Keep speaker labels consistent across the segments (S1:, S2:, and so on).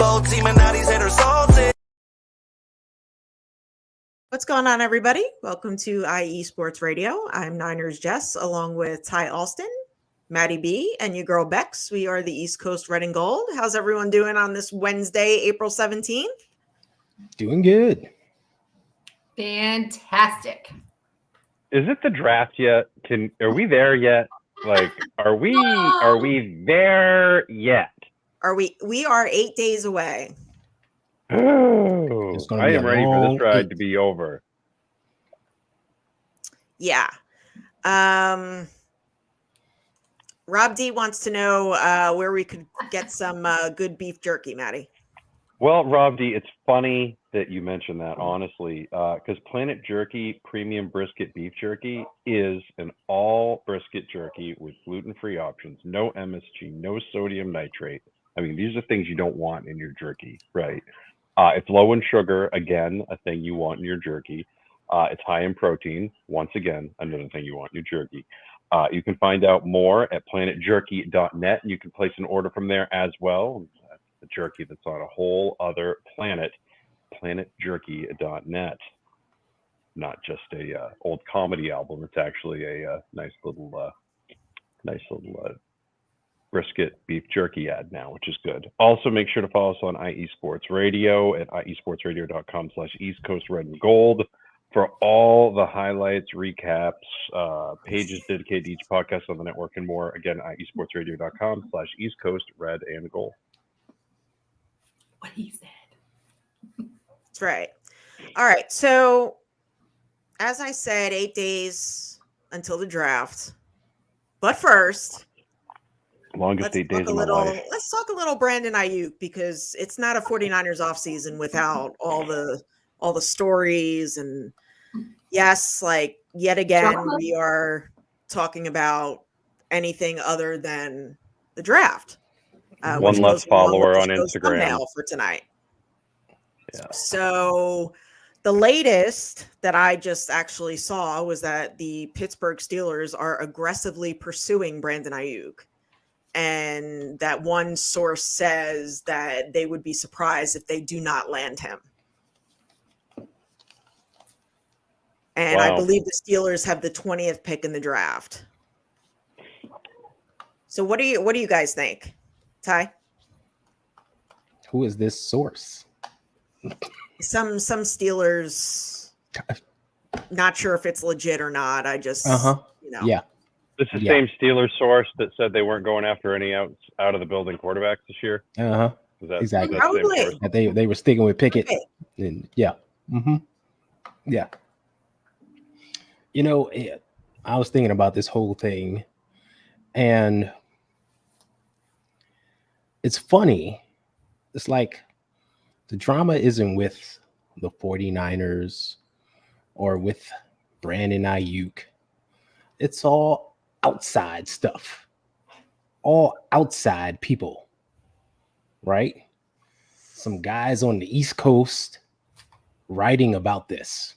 S1: both team and now these haters salty.
S2: What's going on, everybody? Welcome to IE Sports Radio. I'm Niners Jess, along with Ty Alston, Maddie B, and your girl Bex. We are the East Coast Red and Gold. How's everyone doing on this Wednesday, April 17th?
S3: Doing good.
S4: Fantastic.
S5: Is it the draft yet? Are we there yet? Like, are we there yet?
S2: We are 8 days away.
S5: Oh, I am ready for this ride
S3: 8.
S5: to be over.
S2: Yeah. Rob D wants to know where we could get some good beef jerky, Maddie.
S5: Well, Rob D, it's funny that you mentioned that, honestly, because Planet Jerky Premium Brisket Beef Jerky is an all brisket jerky with gluten-free options, no MSG, no sodium nitrate. I mean, these are things you don't want in your jerky, right? It's low in sugar, again, a thing you want in your jerky. It's high in protein, once again, another thing you want in your jerky. You can find out more at planetjerky.net. You can place an order from there as well. That's the jerky that's on a whole other planet, planetjerky.net. Not just a old comedy album. It's actually a nice little brisket beef jerky ad now, which is good. Also, make sure to follow us on IE Sports Radio at iesportsradio.com/East Coast Red and Gold for all the highlights, recaps, pages dedicated to each podcast on the network and more. Again, iesportsradio.com/East Coast Red and Gold.
S4: What he said.
S2: That's right. All right. So, as I said, 8 days until the draft. But first,
S5: Longest 8 days of my life.
S2: Let's talk a little Brandon Ayuk, because it's not a 49ers offseason without all the stories. And yes, like yet again, we are talking about anything other than the draft.
S5: One less follower on Instagram
S2: for tonight.
S5: Yeah.
S2: So the latest that I just actually saw was that the Pittsburgh Steelers are aggressively pursuing Brandon Ayuk. And that one source says that they would be surprised if they do not land him. And
S5: Wow.
S2: I believe the Steelers have the 20th pick in the draft. So what do you guys think? Ty?
S3: Who is this source?
S2: Some Steelers, not sure if it's legit or not. I just,
S3: Yeah.
S5: This is the same Steelers source that said they weren't going after any out of the building quarterbacks this year.
S3: Exactly.
S2: Probably.
S3: That they were sticking with Pickett. And yeah. Yeah. You know, I was thinking about this whole thing, and it's funny. It's like the drama isn't with the 49ers or with Brandon Ayuk. It's all outside stuff, all outside people, right? Some guys on the East Coast writing about this.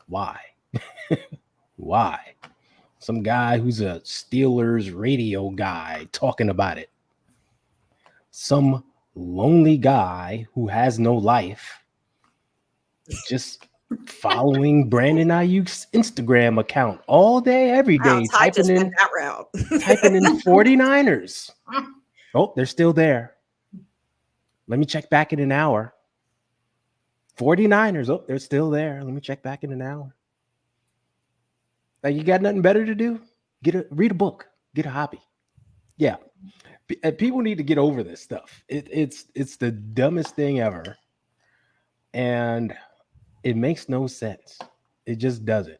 S3: Why? Why? Some guy who's a Steelers radio guy talking about it. Some lonely guy who has no life just following Brandon Ayuk's Instagram account all day, every day, typing in
S2: that route.
S3: typing in 49ers. Oh, they're still there. Let me check back in an hour. 49ers. Oh, they're still there. Let me check back in an hour. Like, you got nothing better to do? Read a book. Get a hobby. Yeah. People need to get over this stuff. It's the dumbest thing ever. And it makes no sense. It just doesn't.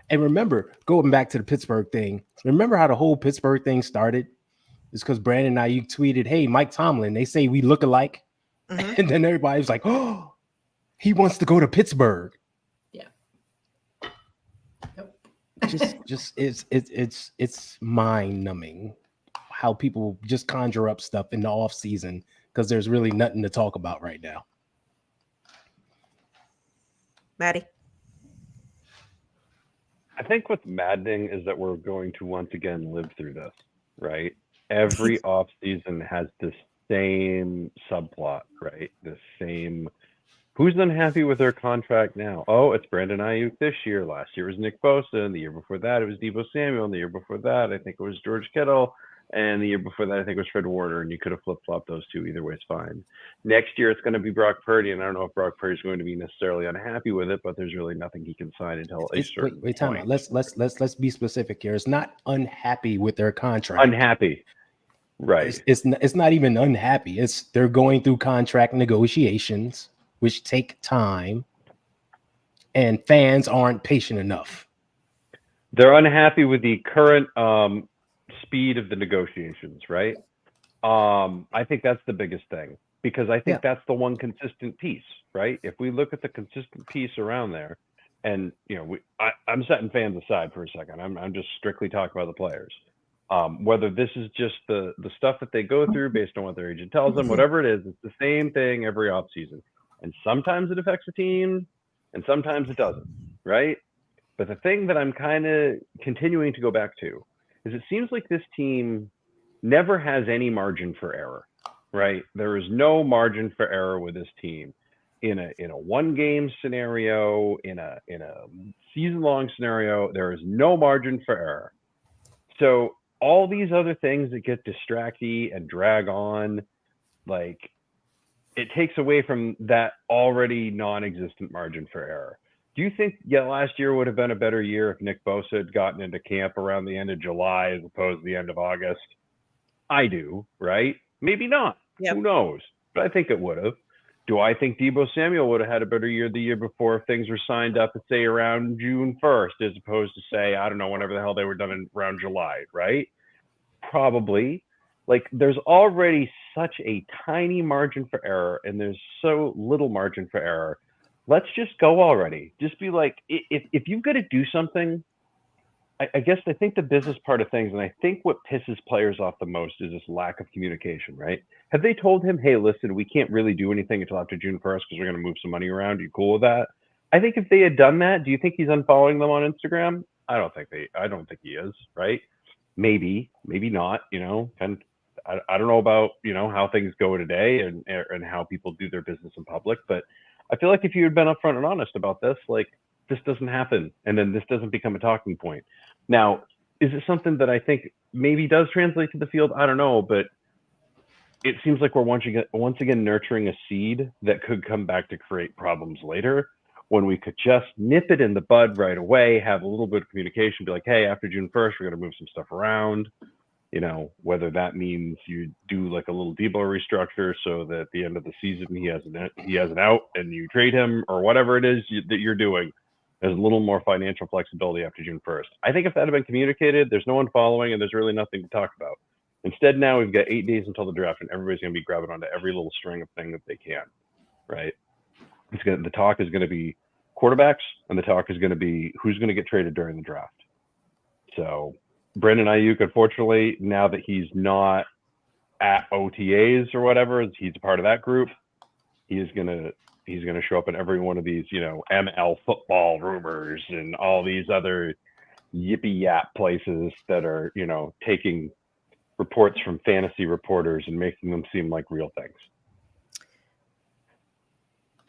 S3: And remember, going back to the Pittsburgh thing, remember how the whole Pittsburgh thing started? It's because Brandon Ayuk tweeted, "Hey, Mike Tomlin, they say we look alike." Mm-hmm. And then everybody was like, "Oh, he wants to go to Pittsburgh."
S4: Yeah. Nope.
S3: It's mind-numbing how people just conjure up stuff in the off season because there's really nothing to talk about right now.
S2: Maddie?
S5: I think what's maddening is that we're going to once again live through this, right? Every off season has this same subplot, right? The same. Who's unhappy with their contract now? Oh, it's Brandon Ayuk this year. Last year was Nick Bosa, and the year before that it was Deebo Samuel, and the year before that I think it was George Kittle, and the year before that I think it was Fred Warner. And you could have flip-flopped those two. Either way, it's fine. Next year it's going to be Brock Purdy, and I don't know if Brock Purdy is going to be necessarily unhappy with it, but there's really nothing he can sign until a certain
S3: wait, time out.
S5: point.
S3: Let's be specific here. It's not unhappy with their contract.
S5: Unhappy, right?
S3: It's not even unhappy. It's they're going through contract negotiations, which take time, and fans aren't patient enough.
S5: They're unhappy with the current speed of the negotiations, right? I think that's the biggest thing, because I think that's the one consistent piece, right? If we look at the consistent piece around there, and I'm setting fans aside for a second. I'm just strictly talking about the players. Whether this is just the stuff that they go through based on what their agent tells them, whatever it is, it's the same thing every offseason. And sometimes it affects the team, and sometimes it doesn't, right? But the thing that I'm kind of continuing to go back to is it seems like this team never has any margin for error, right? There is no margin for error with this team. In a one-game scenario, in a season-long scenario, there is no margin for error. So all these other things that get distracty and drag on, like, it takes away from that already non-existent margin for error. Do you think last year would have been a better year if Nick Bosa had gotten into camp around the end of July as opposed to the end of August? I do, right? Maybe not.
S2: Yep.
S5: Who knows? But I think it would have. Do I think Deebo Samuel would have had a better year the year before if things were signed up at, say, around June 1st, as opposed to, say, I don't know, whenever the hell they were done around July, right? Probably. Like, there's already such a tiny margin for error, and there's so little margin for error. Let's just go already. Just be like, if you've got to do something, I guess I think the business part of things, and I think what pisses players off the most is this lack of communication, right? Have they told him, hey, listen, we can't really do anything until after June 1st because we're going to move some money around. Are you cool with that? I think if they had done that, do you think he's unfollowing them on Instagram? I don't think he is, right? Maybe not, and I don't know about, how things go today and how people do their business in public, but I feel like if you had been upfront and honest about this, like, this doesn't happen, and then this doesn't become a talking point. Now, is it something that I think maybe does translate to the field? I don't know, but it seems like we're once again nurturing a seed that could come back to create problems later, when we could just nip it in the bud right away, have a little bit of communication, be like, hey, after June 1st, we're going to move some stuff around. Whether that means you do like a little Deebo restructure so that at the end of the season he has an out and you trade him, or whatever it is that you're doing. There's a little more financial flexibility after June 1st. I think if that had been communicated, there's no one following and there's really nothing to talk about. Instead, now we've got 8 days until the draft, and everybody's going to be grabbing onto every little string of thing that they can, right? The talk is going to be quarterbacks, and the talk is going to be who's going to get traded during the draft. So Brandon Ayuk, unfortunately, now that he's not at OTAs or whatever, he's a part of that group, he's gonna show up in every one of these, ML football rumors and all these other yippee yap places that are, taking reports from fantasy reporters and making them seem like real things.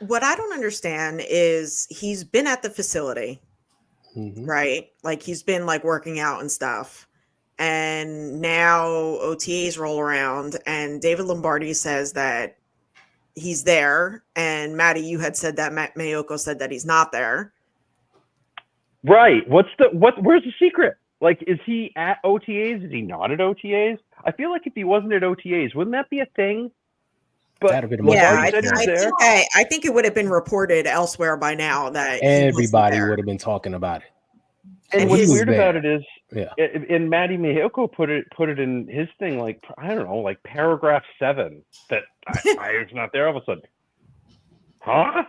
S2: What I don't understand is he's been at the facility, right? Like, he's been like working out and stuff. And now OTAs roll around and David Lombardi says that he's there. And Maddie, you had said that Matt Mayoko said that he's not there.
S5: Right. Where's the secret? Like, is he at OTAs? Is he not at OTAs? I feel like if he wasn't at OTAs, wouldn't that be a thing? But
S2: yeah, I think it would have been reported elsewhere by now that
S3: everybody would have been talking about it.
S5: And what's weird about it is, and Matty Mayoko put it in his thing, like, I don't know, like paragraph 7, that I was not there all of a sudden. Huh?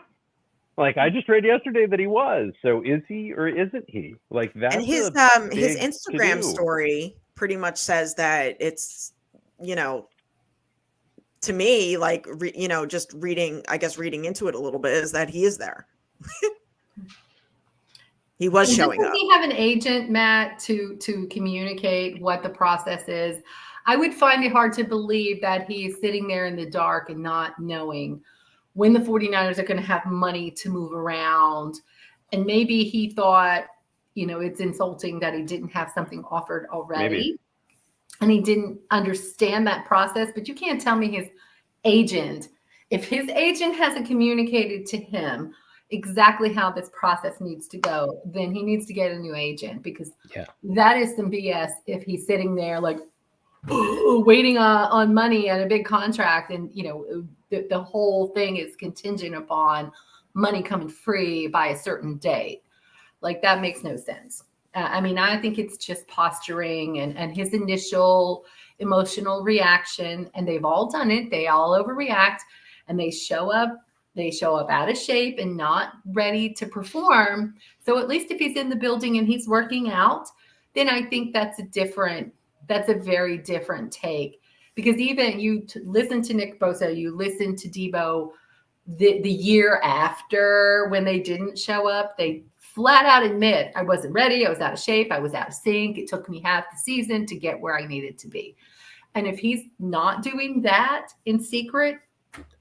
S5: Like, I just read yesterday that he was. So is he or isn't he? Like, that's
S2: and his Instagram story pretty much says that it's, to me, like, just reading into it a little bit, is that he is there. He was showing up.
S4: Does he have an agent, Matt, to communicate what the process is? I would find it hard to believe that he is sitting there in the dark and not knowing when the 49ers are going to have money to move around. And maybe he thought, it's insulting that he didn't have something offered already.
S5: Maybe.
S4: And he didn't understand that process. But you can't tell me his agent, if his agent hasn't communicated to him exactly how this process needs to go, then he needs to get a new agent, because that is some BS if he's sitting there like waiting on money and a big contract, and the whole thing is contingent upon money coming free by a certain date. Like, that makes no sense. I think it's just posturing and his initial emotional reaction, and they've all done it. They all overreact, and they show up out of shape and not ready to perform. So at least if he's in the building and he's working out, then I think that's a very different take. Because even you listen to Nick Bosa, you listen to Debo the year after when they didn't show up, they flat out admit, I wasn't ready, I was out of shape, I was out of sync. It took me half the season to get where I needed to be. And if he's not doing that in secret,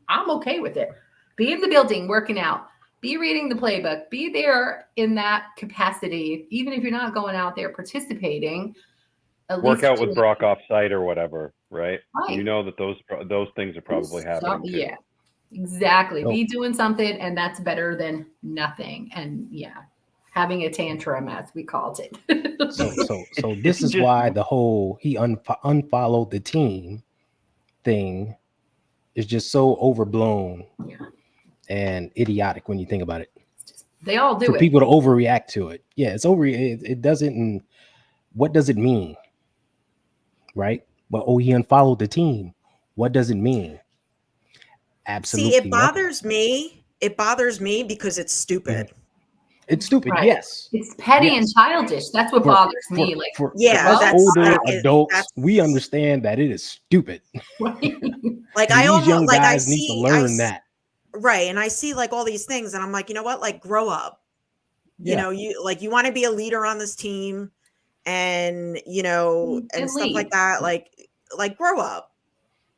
S4: I'm okay with it. Be in the building working out, be reading the playbook, be there in that capacity, even if you're not going out there participating.
S5: Work out with Brock off site or whatever, right?
S4: Right.
S5: You know that those things are probably happening too.
S4: Yeah, exactly. Be doing something, and that's better than nothing. And having a tantrum, as we called it.
S3: So this is why the whole he unfollowed the team thing is just so overblown and idiotic when you think about it.
S4: They all do
S3: for
S4: it.
S3: people to overreact to it. Yeah, it's over. It doesn't. What does it mean? Right? Well, he unfollowed the team. What does it mean? Absolutely.
S2: See, it bothers me. It bothers me because it's stupid.
S3: It's stupid.
S4: Right.
S3: Yes.
S4: It's petty and childish. That's what bothers me.
S3: For
S2: that's
S3: older adults, we understand that it is stupid.
S2: Like,
S3: and
S2: I
S3: these
S2: almost
S3: young
S2: like
S3: guys
S2: I
S3: need
S2: see
S3: to learn that.
S2: Right. And I see like all these things, and I'm like, you know what? Like, grow up. You know, you want to be a leader on this team, and and stuff like that. Like grow up.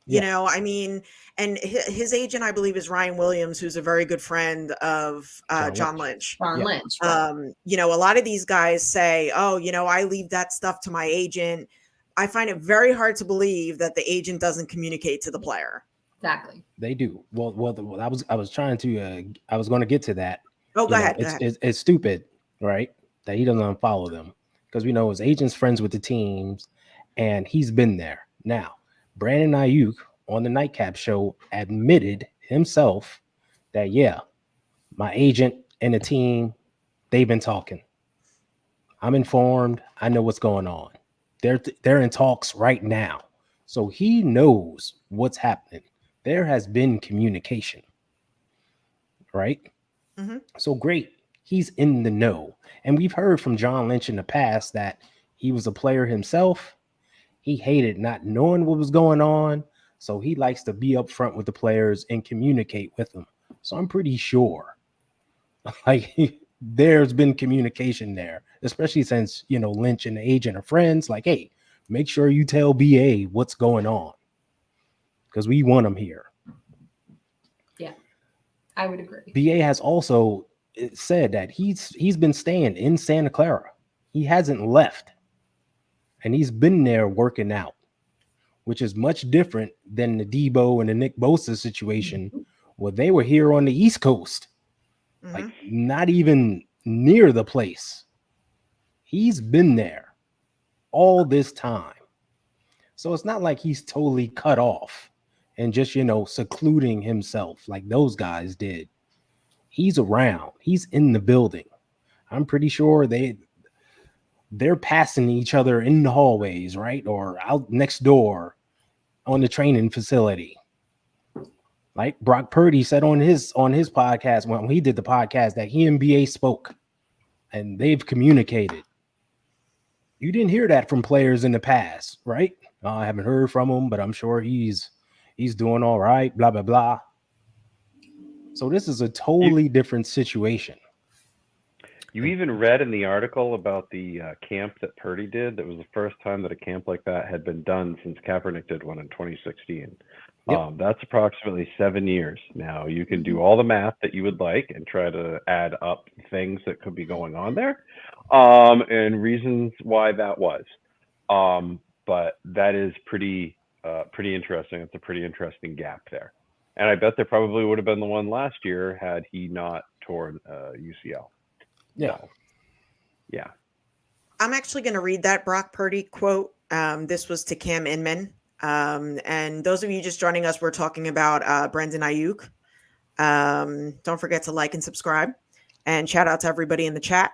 S2: You know, I mean, and his agent, I believe, is Ryan Williams, who's a very good friend of John Lynch.
S4: Lynch.
S2: Right. A lot of these guys say, oh, I leave that stuff to my agent. I find it very hard to believe that the agent doesn't communicate to the player.
S4: Exactly.
S3: They do. Well, I was trying to, I was going to get to that.
S2: Oh, go ahead.
S3: It's stupid, right? That he doesn't unfollow them, because we know his agent's friends with the teams, and he's been there. Now, Brandon Ayuk on the Nightcap show admitted himself that, my agent and the team, they've been talking. I'm informed. I know what's going on. They're in talks right now. So he knows what's happening. There has been communication, right?
S2: Mm-hmm.
S3: So great. He's in the know. And we've heard from John Lynch in the past that he was a player himself. He hated not knowing what was going on. So he likes to be up front with the players and communicate with them. So I'm pretty sure there's been communication there, especially since, Lynch and the agent are friends. Like, hey, make sure you tell BA what's going on, because we want him here.
S4: Yeah, I would agree.
S3: BA has also said that he's been staying in Santa Clara. He hasn't left. And he's been there working out, which is much different than the Debo and the Nick Bosa situation, where they were here on the East Coast, like not even near the place. He's been there all this time. So it's not like he's totally cut off and just, secluding himself like those guys did. He's around. He's in the building. I'm pretty sure they're passing each other in the hallways, right? Or out next door on the training facility. Like Brock Purdy said on his podcast, when he did the podcast, that he and BA spoke and they've communicated. You didn't hear that from players in the past, right? I haven't heard from him, but I'm sure he's doing all right, blah, blah, blah. So this is a totally different situation.
S5: You even read in the article about the camp that Purdy did. That was the first time that a camp like that had been done since Kaepernick did one in 2016.
S3: Yep.
S5: That's approximately 7 years. Now you can do all the math that you would like and try to add up things that could be going on there, and reasons why that was. But that is pretty interesting. It's a pretty interesting gap there. And I bet there probably would have been the one last year had he not torn UCL.
S3: Yeah.
S5: So, yeah.
S2: I'm actually going to read that Brock Purdy quote. This was to Cam Inman. And those of you just joining us, we're talking about Brandon Ayuk. Don't forget to like and subscribe. And shout out to everybody in the chat.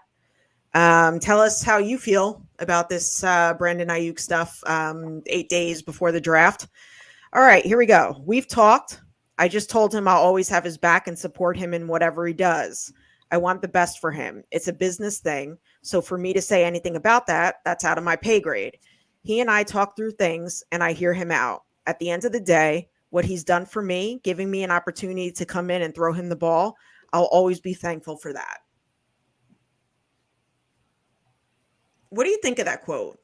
S2: Tell us how you feel about this Brandon Ayuk stuff 8 days before the draft. All right, here we go. We've talked. I just told him I'll always have his back and support him in whatever he does. I want the best for him. It's a business thing. So for me to say anything about that, that's out of my pay grade. He and I talk through things and I hear him out. At the end of the day, what he's done for me, giving me an opportunity to come in and throw him the ball, I'll always be thankful for that. What do you think of that quote?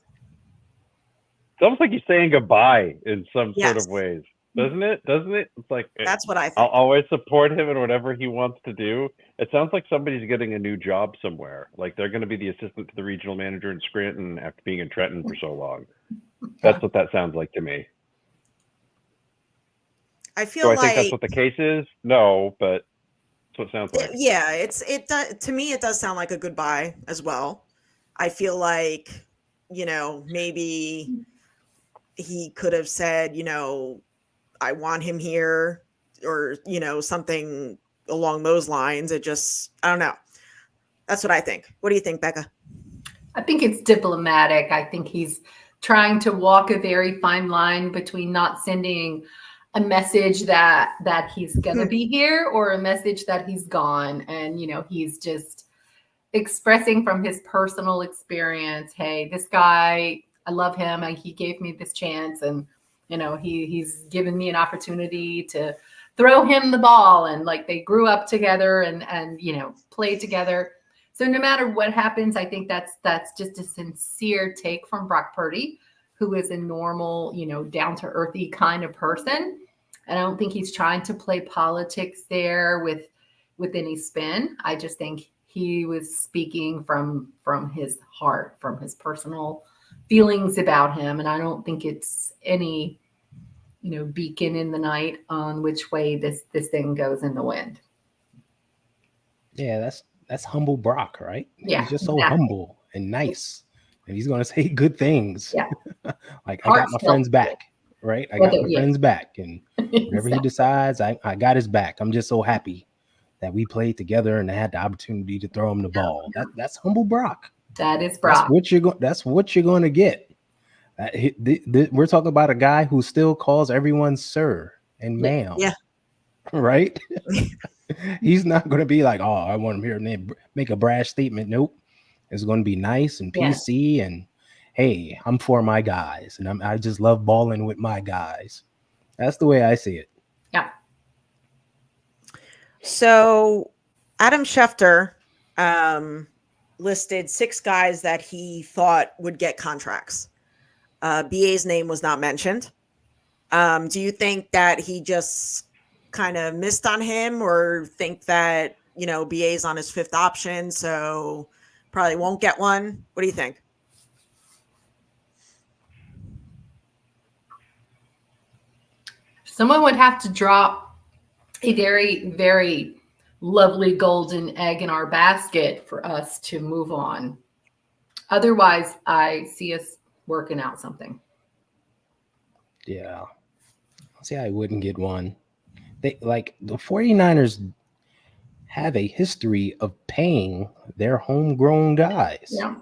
S5: It's almost like he's saying goodbye in some sort
S2: Yes.
S5: of ways, doesn't it? It's like
S2: That's what I think.
S5: I'll always support him in whatever he wants to do. It sounds like somebody's getting a new job somewhere. Like they're going to be the assistant to the regional manager in Scranton after being in Trenton for so long. That's what that sounds like to me.
S2: I feel
S5: Do I
S2: like
S5: think that's what the case is? No, but that's what it sounds like.
S2: yeah, it does, to me it does sound like a goodbye as well. I feel like, maybe he could have said, I want him here, or, something along those lines. I don't know. That's what I think. What do you think, Becca?
S4: I think it's diplomatic. I think he's trying to walk a very fine line between not sending a message that he's going to be here or a message that he's gone. And, he's just expressing from his personal experience, hey, this guy, I love him. And he gave me this chance. And, he's given me an opportunity to throw him the ball. And like they grew up together and played together. So no matter what happens, I think that's just a sincere take from Brock Purdy, who is a normal, down-to-earthy kind of person. And I don't think he's trying to play politics there with any spin. I just think he was speaking from his heart, from his personal feelings about him. And I don't think it's any, beacon in the night on which way this thing goes in the wind.
S3: Yeah, that's humble Brock, right?
S4: Yeah,
S3: he's just so humble and nice, and he's gonna say good things.
S4: Yeah.
S3: Like I got my friend's back, right? I got my friend's back, and whatever he decides, I got his back. I'm just so happy that we played together and I had the opportunity to throw him the ball. That's humble Brock.
S4: That is Brock.
S3: That's what you're going to get. We're talking about a guy who still calls everyone sir and ma'am.
S2: Yeah.
S3: Right? He's not going to be like, oh, I want him here and then make a brash statement. Nope. It's going to be nice and PC and hey, I'm for my guys and I just love balling with my guys. That's the way I see it.
S4: Yeah.
S2: So Adam Schefter listed 6 guys that he thought would get contracts. BA's name was not mentioned. Do you think that he just kind of missed on him, or think that, BA's on his 5th option, so probably won't get one? What do you think?
S4: Someone would have to drop a very, very lovely golden egg in our basket for us to move on. Otherwise, I see us working out something.
S3: Yeah. See, I wouldn't get one. The 49ers have a history of paying their homegrown guys.
S4: Yeah.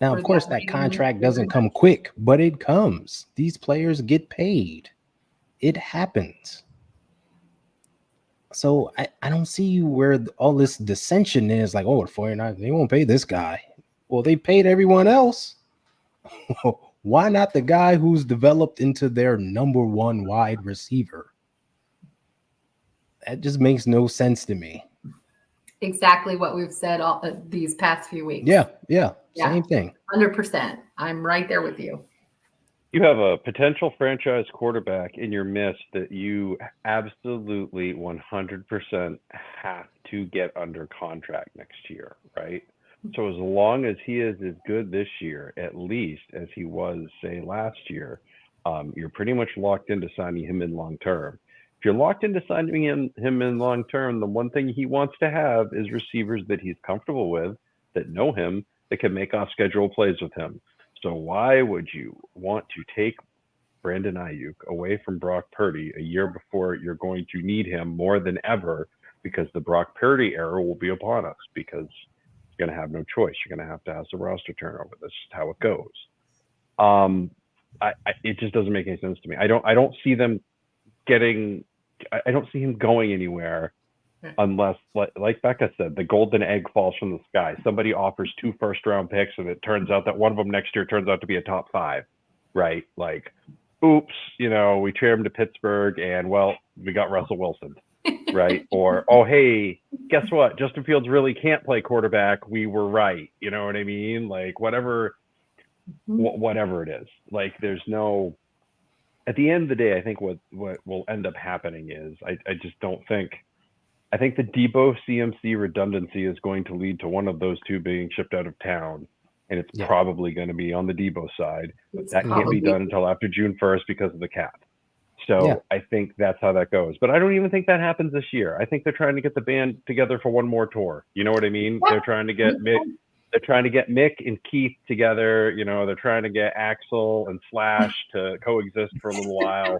S3: Now, of course, that contract doesn't come quick, but it comes. These players get paid. It happens. So I don't see where all this dissension is. Like, oh, the 49ers, they won't pay this guy. Well, they paid everyone else. Why not the guy who's developed into their number 1 wide receiver? That just makes no sense to me.
S4: exactly what we've said all these past few weeks.
S3: Yeah.
S4: Yeah.
S3: Same thing.
S4: 100%. I'm right there with you.
S5: You have a potential franchise quarterback in your midst that you absolutely 100% have to get under contract next year, right? So as long as he is as good this year, at least as he was, say, last year, you're pretty much locked into signing him in long term. If you're locked into signing him in long term, the one thing he wants to have is receivers that he's comfortable with, that know him, that can make off schedule plays with him. So why would you want to take Brandon Ayuk away from Brock Purdy a year before you're going to need him more than ever, because the Brock Purdy era will be upon us, because you're going to have no choice. You're going to have some roster turnover. That's just how it goes. It just doesn't make any sense to me. I don't see them getting. I don't see him going anywhere unless, like Becca said, the golden egg falls from the sky. Somebody offers 2 first-round picks, and it turns out that one of them next year turns out to be a top 5, right? Like, oops, we traded him to Pittsburgh, and well, we got Russell Wilson, right? Or, oh, hey, guess what? Justin Fields really can't play quarterback. We were right. You know what I mean? Like, whatever it is. Like, there's no. At the end of the day, I think what will end up happening is I just don't think. I think the Debo CMC redundancy is going to lead to one of those two being shipped out of town, and it's probably going to be on the Debo side. But that can't be done until after June 1st because of the cap. So I think that's how that goes. But I don't even think that happens this year. I think they're trying to get the band together for one more tour. You know what I mean? They're trying to get Mick and Keith together. They're trying to get Axel and Slash to coexist for a little while.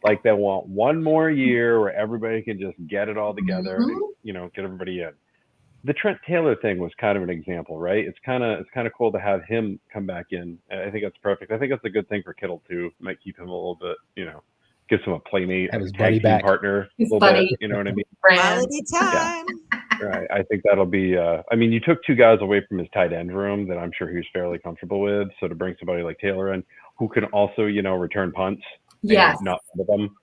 S5: Like, they want one more year where everybody can just get it all together and, get everybody in. The Trent Taylor thing was kind of an example, right? It's kind of cool to have him come back in. I think that's perfect. I think that's a good thing for Kittle too. Might keep him a little bit, gives him a playmate,
S3: have his
S5: tag team partner, a little bit. You know what I mean?
S2: Quality time.
S5: Right. I think that'll be. You took 2 guys away from his tight end room that I'm sure he was fairly comfortable with. So to bring somebody like Taylor in, who can also, return punts.
S4: Yes.
S5: Not one of them.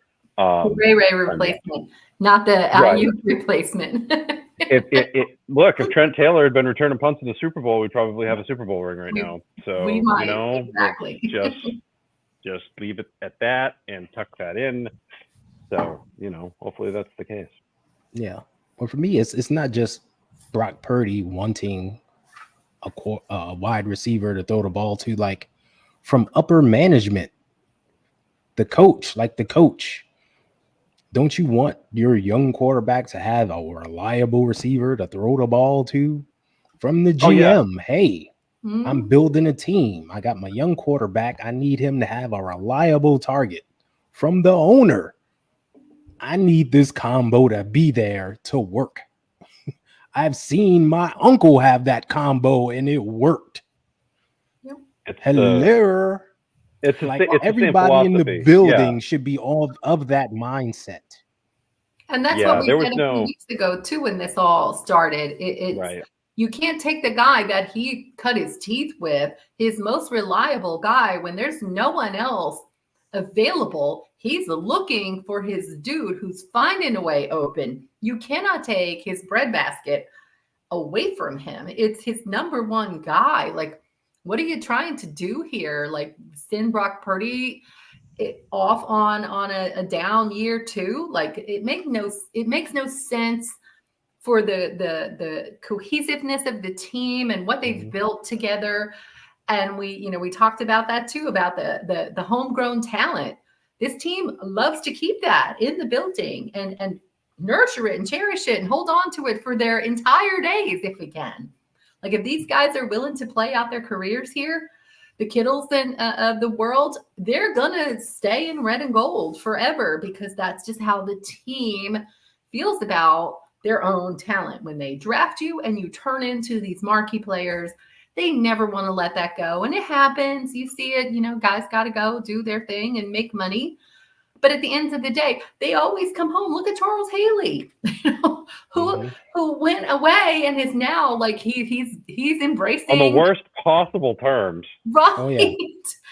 S4: Ray replacement, not the Ayuk replacement.
S5: If Trent Taylor had been returning punts in the Super Bowl, we'd probably have a Super Bowl ring right now. So
S4: we might, exactly.
S5: just leave it at that and tuck that in. So hopefully that's the case.
S3: Yeah. Well, for me, it's not just Brock Purdy wanting a wide receiver to throw the ball to, like, from upper management, the coach. Don't you want your young quarterback to have a reliable receiver to throw the ball to? From the GM, hey, I'm building a team. I got my young quarterback. I need him to have a reliable target. From the owner, I need this combo to be there to work. I've seen my uncle have that combo and it worked. Hello.
S5: It's
S3: everybody in the building should be all of that mindset.
S4: And that's what we said a few weeks ago too when this all started. Right. You can't take the guy that he cut his teeth with, his most reliable guy, when there's no one else available. He's looking for his dude who's finding a way open. You cannot take his breadbasket away from him. It's his number one guy. Like, what are you trying to do here? Like, send Brock Purdy off on a down year too? Like, it makes no sense for the cohesiveness of the team and what they've built together. And we talked about that too, about the homegrown talent. This team loves to keep that in the building and nurture it and cherish it and hold on to it for their entire days if we can. Like, if these guys are willing to play out their careers here, the Kittles of the world, they're gonna stay in red and gold forever, because that's just how the team feels about their own talent. When they draft you and you turn into these marquee players, they never want to let that go. And it happens. You see it, guys got to go do their thing and make money. But at the end of the day, they always come home. Look at Charles Haley, who went away and is now like he's embracing
S5: on the worst possible terms.
S4: Right. Oh, yeah.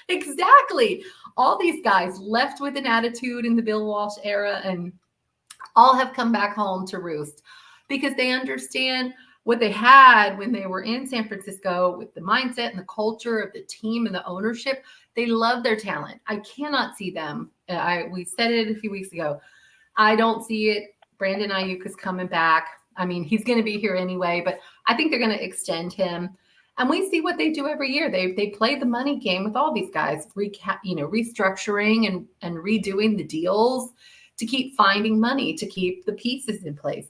S4: Exactly. All these guys left with an attitude in the Bill Walsh era and all have come back home to roost. because they understand what they had when they were in San Francisco with the mindset and the culture of the team and the ownership. They love their talent. I cannot see them. We said it a few weeks ago. I don't see it. Brandon Ayuk is coming back. I mean, he's going to be here anyway, but I think they're going to extend him. And we see what they do every year. They play the money game with all these guys, restructuring and redoing the deals to keep finding money, to keep the pieces in place.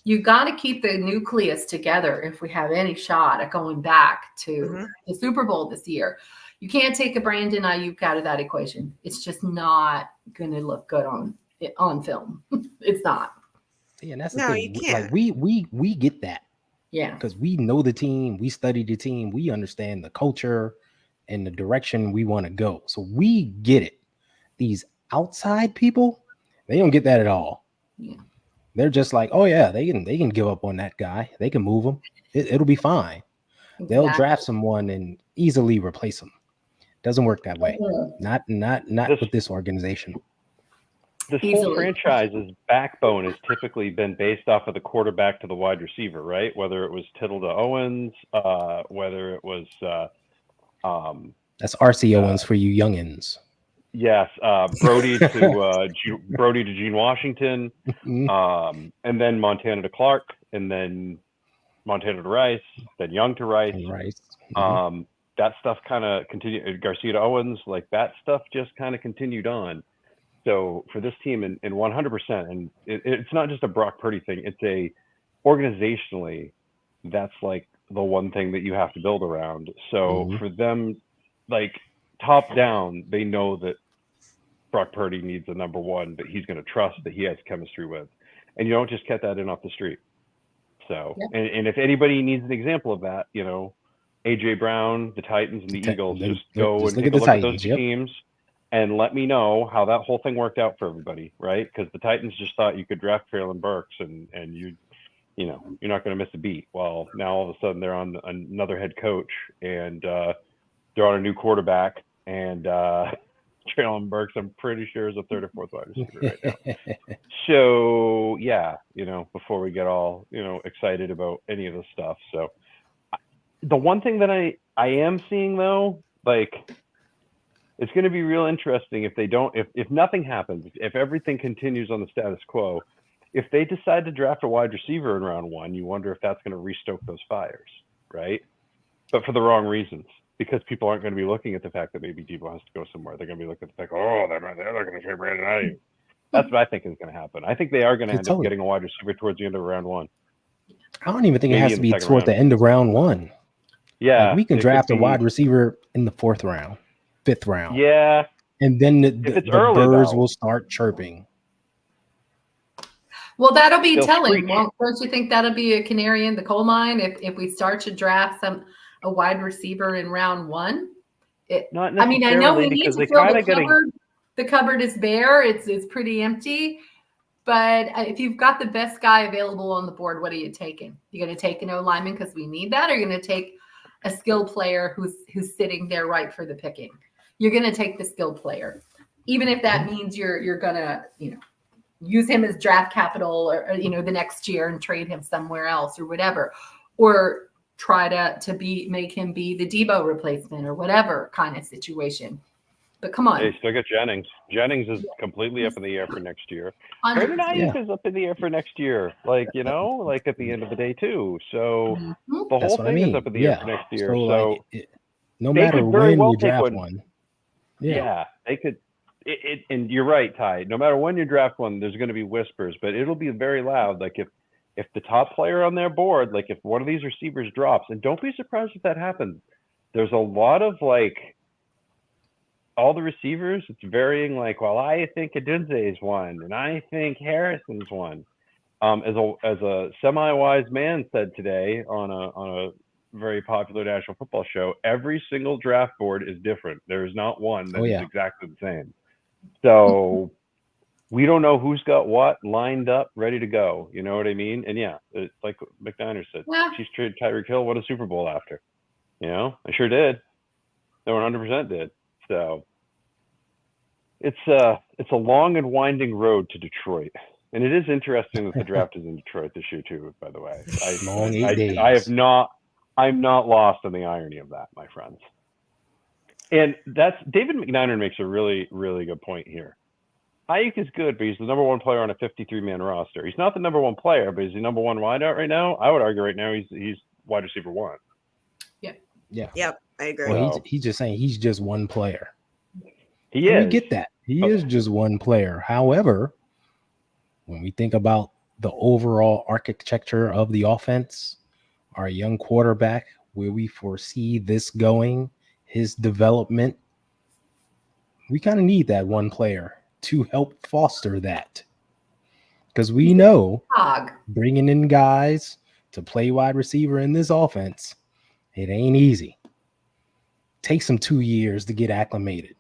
S4: You got to keep the nucleus together if we have any shot at going back to the Super Bowl this year. You can't take a Brandon Ayuk out of that equation. It's just not going to look good on film. It's not.
S3: Yeah, and that's the
S2: No,
S3: thing.
S2: you can't.
S3: Like we get that.
S4: Yeah.
S3: Because we know the team, we study the team, we understand the culture and the direction we want to go. So we get it. These outside people, they don't get that at all.
S4: Yeah.
S3: They're just like, oh yeah, they can give up on that guy. They can move him. It'll be fine. They'll
S4: Exactly.
S3: draft someone and easily replace him. Doesn't work that way. Not with this organization.
S5: This whole
S4: Easily.
S5: franchise's backbone has typically been based off of the quarterback to the wide receiver, right? Whether it was Tittle to Owens, whether it was
S3: That's RC Owens for you youngins.
S5: yes, Brody to Gene Washington, and then Montana to Clark, and then Montana to Rice, then Young to Rice.
S3: Right.
S5: That stuff kind of continued. Garcia to Owens, like that stuff just kind of continued on. So for this team, and 100%, and it's not just a Brock Purdy thing. It's organizationally, that's like the one thing that you have to build around. So for them, like top down, they know that Brock Purdy needs a number one, but he's going to trust that he has chemistry with, and you don't just get that in off the street. So, and if anybody needs an example of that, AJ Brown, the Titans, and the Eagles, just go and take a look at those teams. And let me know how that whole thing worked out for everybody, right? Because the Titans just thought you could draft Traylon Burks and you're not going to miss a beat. Well, now all of a sudden they're on another head coach and they're on a new quarterback, and Traylon Burks, I'm pretty sure, is a third or fourth wide receiver right now. So yeah, before we get all excited about any of this stuff. So the one thing that I am seeing though, like, it's going to be real interesting if nothing happens, if everything continues on the status quo, if they decide to draft a wide receiver in round one, you wonder if that's going to restoke those fires, right? But for the wrong reasons, because people aren't going to be looking at the fact that maybe Debo has to go somewhere. They're going to be looking at the fact, they're not going to trade Brandon Ayuk. That's what I think is going to happen. I think they are going to end up getting a wide receiver towards the end of round one.
S3: I don't even think it has to be toward the end of round one.
S5: Yeah.
S3: Like, we can draft a wide receiver in the 4th round. 5th round.
S5: Yeah.
S3: And then the birds will start chirping.
S4: Well, that'll be telling. Don't you think that'll be a canary in the coal mine if we start to draft a wide receiver in round one?
S5: Not necessarily,
S4: I know we need to fill the cupboard. The cupboard is bare. It's pretty empty. But if you've got the best guy available on the board, what are you taking? You're going to take an O-lineman because we need that, or you're going to take a skill player who's sitting there right for the picking? You're going to take the skill player, even if that means you're going to, use him as draft capital or the next year and trade him somewhere else or whatever, or try to make him be the Debo replacement or whatever kind of situation. But come on.
S5: They still got Jennings. Jennings is completely up in the air for next year. Brandon Ayuk is up in the air for next year. Like, like at the end of the day too. So the whole thing is up in the air for next year. So
S3: no matter when you draft one.
S5: Yeah, they could. And you're right, Ty. No matter when you draft one, there's going to be whispers, but it'll be very loud. Like if the top player on their board, like if one of these receivers drops, and don't be surprised if that happens. There's a lot of all the receivers. It's varying. Like, well, I think Odunze's one, and I think Harrison's one. As a semi-wise man said today on a very popular national football show, every single draft board is different. There is not one that is exactly the same. So we don't know who's got what lined up, ready to go. You know what I mean? And it's like McDiner said, she's traded Tyreek Hill. What a Super Bowl after. I sure did. They 100% did. So it's a long and winding road to Detroit. And it is interesting that the draft is in Detroit this year too. By the way,
S3: Long 8 days.
S5: I'm not lost on the irony of that, my friends. And that's David McNiner makes a really, really good point here. Ayuk is good, but he's the number one player on a 53-man roster. He's not the number one player, but he's the number one wideout right now. I would argue right now he's wide receiver 1.
S3: Yeah.
S2: Yep, I agree.
S3: Well, he's just saying he's just one player.
S5: He
S3: And
S5: is.
S3: we get that. He is just one player. However, when we think about the overall architecture of the offense, our young quarterback, where we foresee this going, his development, we kind of need that one player to help foster that. Because we know
S4: Hog.
S3: bringing in guys to play wide receiver in this offense, it ain't easy. Takes them 2 years to get acclimated.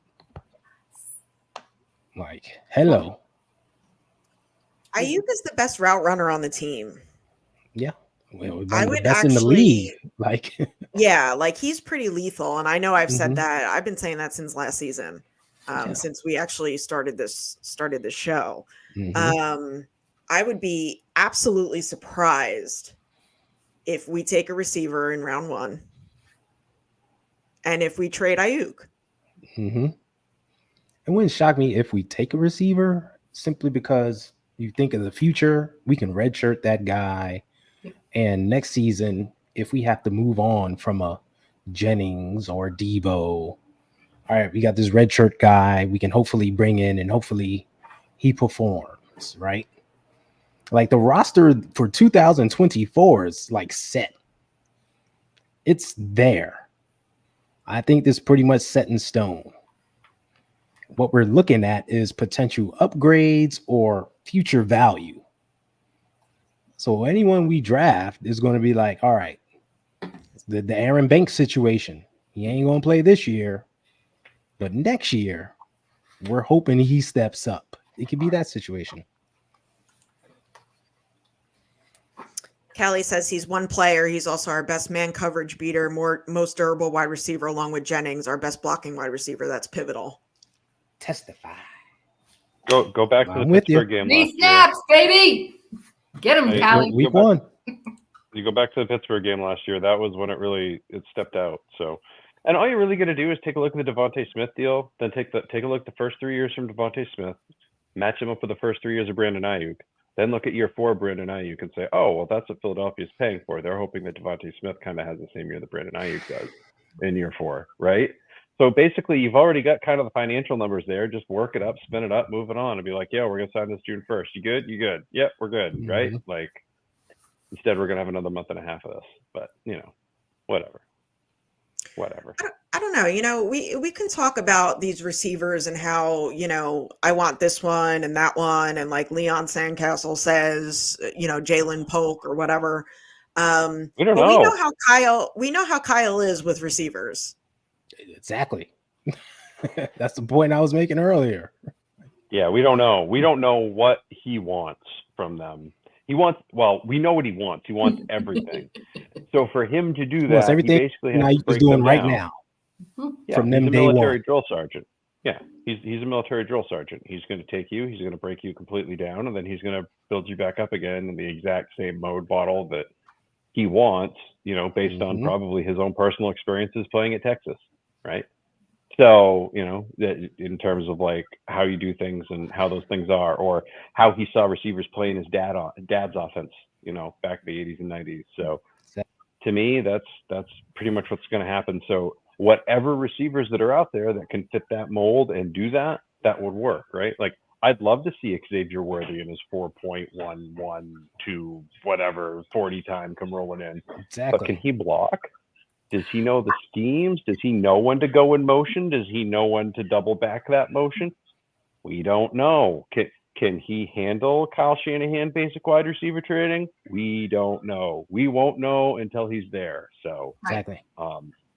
S3: Like, hello.
S2: Ayuk is the best route runner on the team.
S3: Yeah. Well, one
S2: I
S3: of the
S2: would
S3: best in the
S2: actually-
S3: league. Like,
S2: Yeah, like he's pretty lethal, and I know I've said
S3: Mhm.
S2: that. I've been saying that since last season,
S3: Yeah.
S2: since we actually started this show.
S3: mhm.
S2: I would be absolutely surprised if we take a receiver in round 1, and if we trade Ayuk.
S3: It wouldn't shock me if we take a receiver simply because you think of the future. We can redshirt that guy. And next season, if we have to move on from a Jennings or Debo, all right, we got this redshirt guy we can hopefully bring in and hopefully he performs, right? Like the roster for 2024 is like set. It's there. I think this is pretty much set in stone. What we're looking at is potential upgrades or future value. So anyone we draft is going to be like, all right, the Aaron Banks situation, he ain't going to play this year, but next year, we're hoping he steps up. It could be that situation.
S2: Callie says he's one player. He's also our best man coverage beater, most durable wide receiver, along with Jennings, our best blocking wide receiver. That's pivotal.
S3: Testify.
S5: Go back to the
S3: I'm with you.
S5: Pittsburgh game
S4: Knee
S5: last year.
S4: snaps, baby. Get him,
S5: Hey,
S4: Callie.
S3: Week
S5: go
S3: 1.
S5: You go back to the Pittsburgh game last year. That was when it stepped out. So, and all you're really going to do is take a look at the Devontae Smith deal. Then take a look at the first 3 years from Devontae Smith, match him up with the first 3 years of Brandon Ayuk. Then look at year 4 of Brandon Ayuk and say, oh, well, that's what Philadelphia's paying for. They're hoping that Devontae Smith kind of has the same year that Brandon Ayuk does in year 4, right? So basically, you've already got kind of the financial numbers there. Just work it up, spin it up, move it on, and be like, yeah, we're going to sign this June 1st. You good? You good? Yep, we're good, right? Like, instead, we're going to have another month and a half of this. But, whatever.
S2: I don't know. We can talk about these receivers and how, I want this one and that one. And like Leon Sandcastle says, Jalen Polk or whatever.
S5: We don't
S2: but
S5: know.
S2: we know how Kyle is with receivers.
S3: Exactly. That's the point I was making earlier.
S5: Yeah, we don't know. We don't know what he wants from them. We know what he wants. He wants everything. So for him to do that,
S3: everything
S5: he basically has
S3: now
S5: to
S3: he's
S5: break
S3: doing
S5: them
S3: right
S5: down.
S3: now.
S5: Yeah,
S3: from them
S5: he's a
S3: day
S5: military
S3: one.
S5: drill sergeant. Yeah, he's a military drill sergeant. He's going to take you. He's going to break you completely down, and then he's going to build you back up again in the exact same mode model that he wants. Based on probably his own personal experiences playing at Texas, right? So, that in terms of like how you do things and how those things are, or how he saw receivers playing his dad's offense, back in the 80s and 90s. So to me, that's pretty much what's going to happen. So whatever receivers that are out there that can fit that mold and do that would work, right? Like I'd love to see Xavier Worthy in his 4.112 whatever 40 time come rolling in.
S3: Exactly.
S5: But can he block? Does he know the schemes? Does he know when to go in motion? Does he know when to double back that motion? We don't know. Can he handle Kyle Shanahan basic wide receiver training? We don't know. We won't know until he's there. So
S3: Exactly.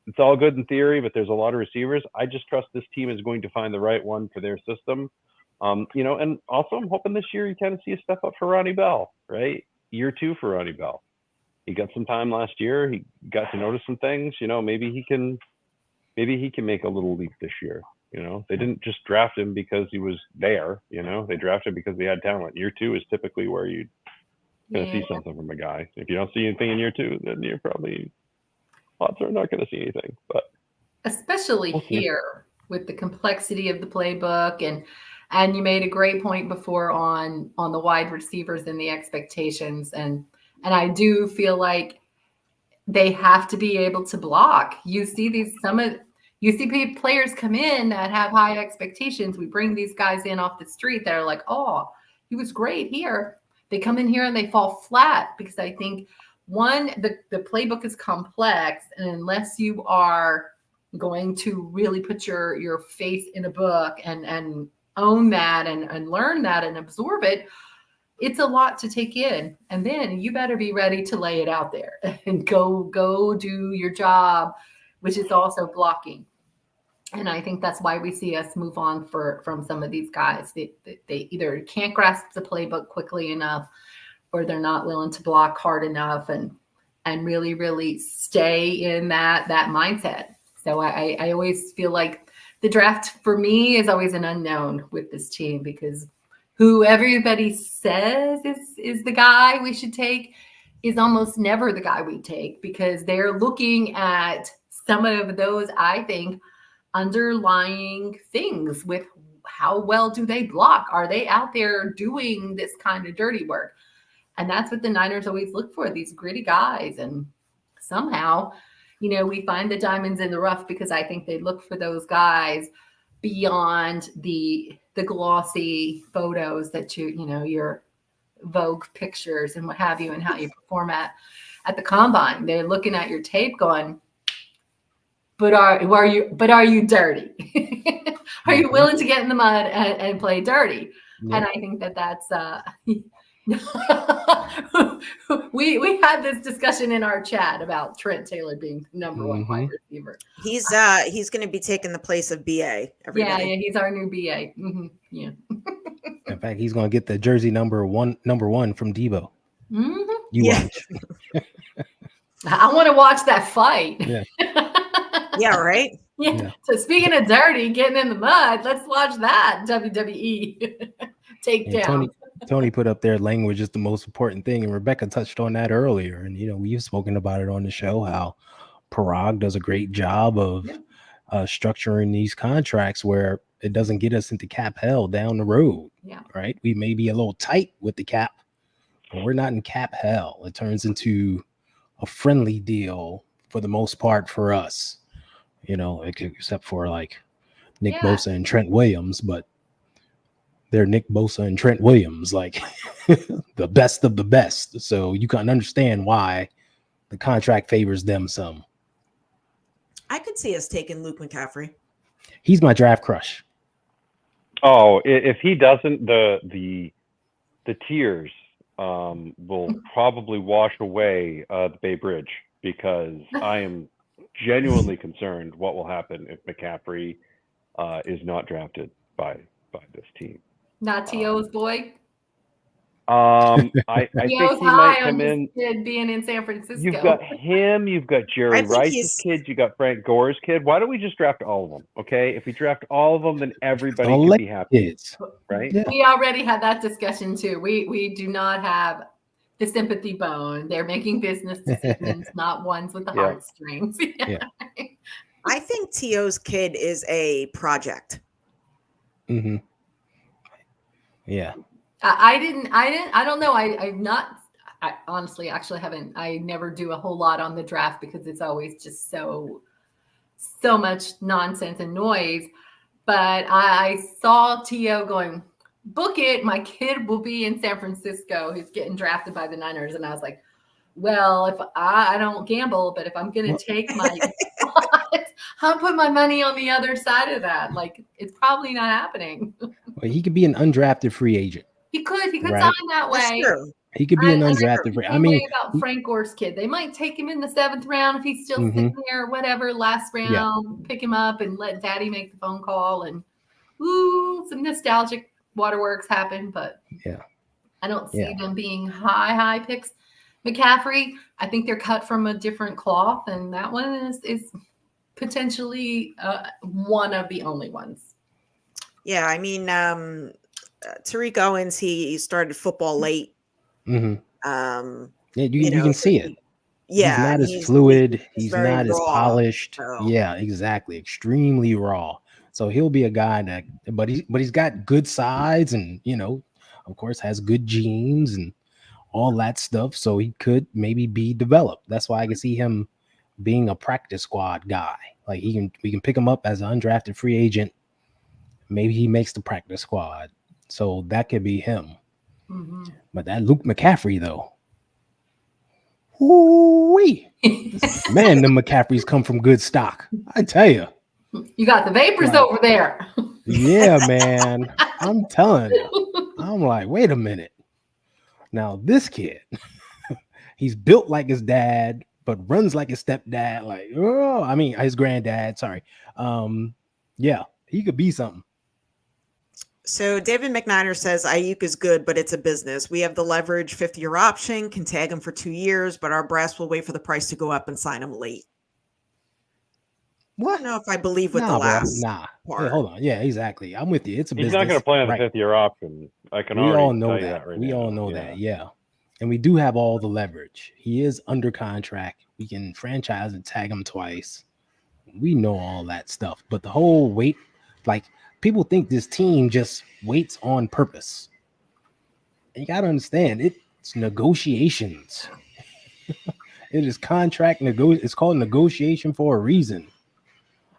S5: it's all good in theory, but there's a lot of receivers. I just trust this team is going to find the right one for their system. And also I'm hoping this year you kind of see a step up for Ronnie Bell, right? Year 2 for Ronnie Bell. He got some time last year. He got to notice some things. Maybe he can make a little leap this year. You know, they didn't just draft him because he was there. You know, they drafted him because he had talent. Year 2 is typically where you're going to see something from a guy. If you don't see anything in year 2, then you're probably odds are not going to see anything. But
S4: especially here with the complexity of the playbook, and you made a great point before on the wide receivers and the expectations, and I do feel like they have to be able to block. You see players come in that have high expectations. We bring these guys in off the street that are like, oh, he was great here. They come in here and they fall flat because I think the playbook is complex, and unless you are going to really put your face in a book and own that and learn that and absorb it, it's a lot to take in. And then you better be ready to lay it out there and go do your job, which is also blocking. And I think that's why we see us move on from some of these guys. They either can't grasp the playbook quickly enough, or they're not willing to block hard enough and really, really stay in that mindset. So I always feel like the draft for me is always an unknown with this team, because who everybody says is the guy we should take is almost never the guy we take, because they're looking at some of those, I think, underlying things with how well do they block? Are they out there doing this kind of dirty work? And that's what the Niners always look for, these gritty guys. And somehow, we find the diamonds in the rough, because I think they look for those guys beyond the glossy photos that your Vogue pictures and what have you, and how you perform at the combine. They're looking at your tape going, but are you dirty? Are you willing to get in the mud and play dirty? Yeah. And I think that's we had this discussion in our chat about Trent Taylor being number one wide receiver.
S2: He's going to be taking the place of BA.
S4: Yeah, he's our new BA. Mm-hmm. Yeah.
S3: In fact, he's going to get the jersey number one from Debo.
S4: Mm-hmm.
S3: Watch.
S4: I want to watch that fight.
S3: Yeah.
S2: Yeah, right?
S4: Yeah. So speaking of dirty, getting in the mud, let's watch that WWE takedown.
S3: Tony put up there, language is the most important thing, and Rebecca touched on that earlier. And we've spoken about it on the show, how Parag does a great job of structuring these contracts where it doesn't get us into cap hell down the road.
S4: Yeah.
S3: Right. We may be a little tight with the cap, but we're not in cap hell. It turns into a friendly deal for the most part for us. Except for like Nick Bosa and Trent Williams, but they're Nick Bosa and Trent Williams, like the best of the best. So you can understand why the contract favors them some.
S2: I could see us taking Luke McCaffrey.
S3: He's my draft crush.
S5: Oh, if he doesn't, the tears will probably wash away the Bay Bridge, because I am genuinely concerned what will happen if McCaffrey is not drafted by this team.
S4: Not T.O.'s boy.
S5: I think he might come in.
S4: Being in San Francisco.
S5: You've got him. You've got Jerry Rice's kid. You got Frank Gore's kid. Why don't we just draft all of them? Okay, if we draft all of them, then everybody can be happy, right?
S4: Yeah. We already had that discussion too. We do not have the sympathy bone. They're making business decisions, not ones with the heartstrings.
S3: Yeah.
S2: I think T.O.'s kid is a project.
S3: Mm-hmm. Yeah.
S4: I don't know. I honestly actually haven't. I never do a whole lot on the draft, because it's always just so much nonsense and noise. But I saw T.O. going, book it. My kid will be in San Francisco. He's getting drafted by the Niners. And I was like, well, if I don't gamble, but if I'm going to take my I'll put my money on the other side of that. Like, it's probably not happening.
S3: Well, he could be an undrafted free agent.
S4: He could
S3: right?
S4: sign that way.
S2: That's true.
S3: He could be an undrafted free. I mean,
S4: about Frank Gore's kid. They might take him in the 7th round if he's still sitting there, whatever, last round, pick him up and let daddy make the phone call, and some nostalgic waterworks happen, but I don't see them being high picks. McCaffrey, I think they're cut from a different cloth, and that one is potentially one of the only ones.
S2: Yeah, I mean, Tariq Owens, he started football late.
S3: hmm
S2: Um,
S3: Yeah,
S2: you
S3: you
S2: know,
S3: can
S2: so
S3: see it. He's
S2: yeah,
S3: not
S2: and
S3: as fluid.
S2: he's
S3: He's
S2: very
S3: not as
S2: raw.
S3: polished.
S2: So
S3: Yeah, exactly. Extremely raw. So he'll be a guy that, but he's got good sides, and of course, has good genes and all that stuff. So he could maybe be developed. That's why I can see him being a practice squad guy. Like we can pick him up as an undrafted free agent. Maybe he makes the practice squad. So that could be him.
S4: Mm-hmm.
S3: But that Luke McCaffrey though. Ooh-wee. Man, the McCaffreys come from good stock. I tell you.
S4: You got the vapors
S3: Right.
S4: over there.
S3: Yeah, man. I'm telling you. I'm like, wait a minute. Now this kid, he's built like his dad, but runs like his stepdad. Like, oh, I mean, his granddad. Sorry. Yeah, he could be something.
S2: So David McNiner says Ayuk is good, but it's a business. We have the leverage 50-year option, can tag him for 2 years, but our brass will wait for the price to go up and sign him late. I
S3: What?
S2: don't know if I believe with the
S3: Nah, bro.
S2: last
S3: Nah.
S2: part.
S3: Hey, hold on. Yeah, exactly. I'm with you. It's a
S5: He's
S3: business.
S5: not going to play on the
S3: Right.
S5: 5th-year option. I can
S3: We
S5: already
S3: all know
S5: tell you
S3: that.
S5: right
S3: We
S5: now.
S3: all know that. Yeah. And we do have all the leverage. He is under contract. We can franchise and tag him twice. We know all that stuff. But the whole wait, like people think this team just waits on purpose. And you got to understand, it's negotiations. It is contract it's called negotiation for a reason.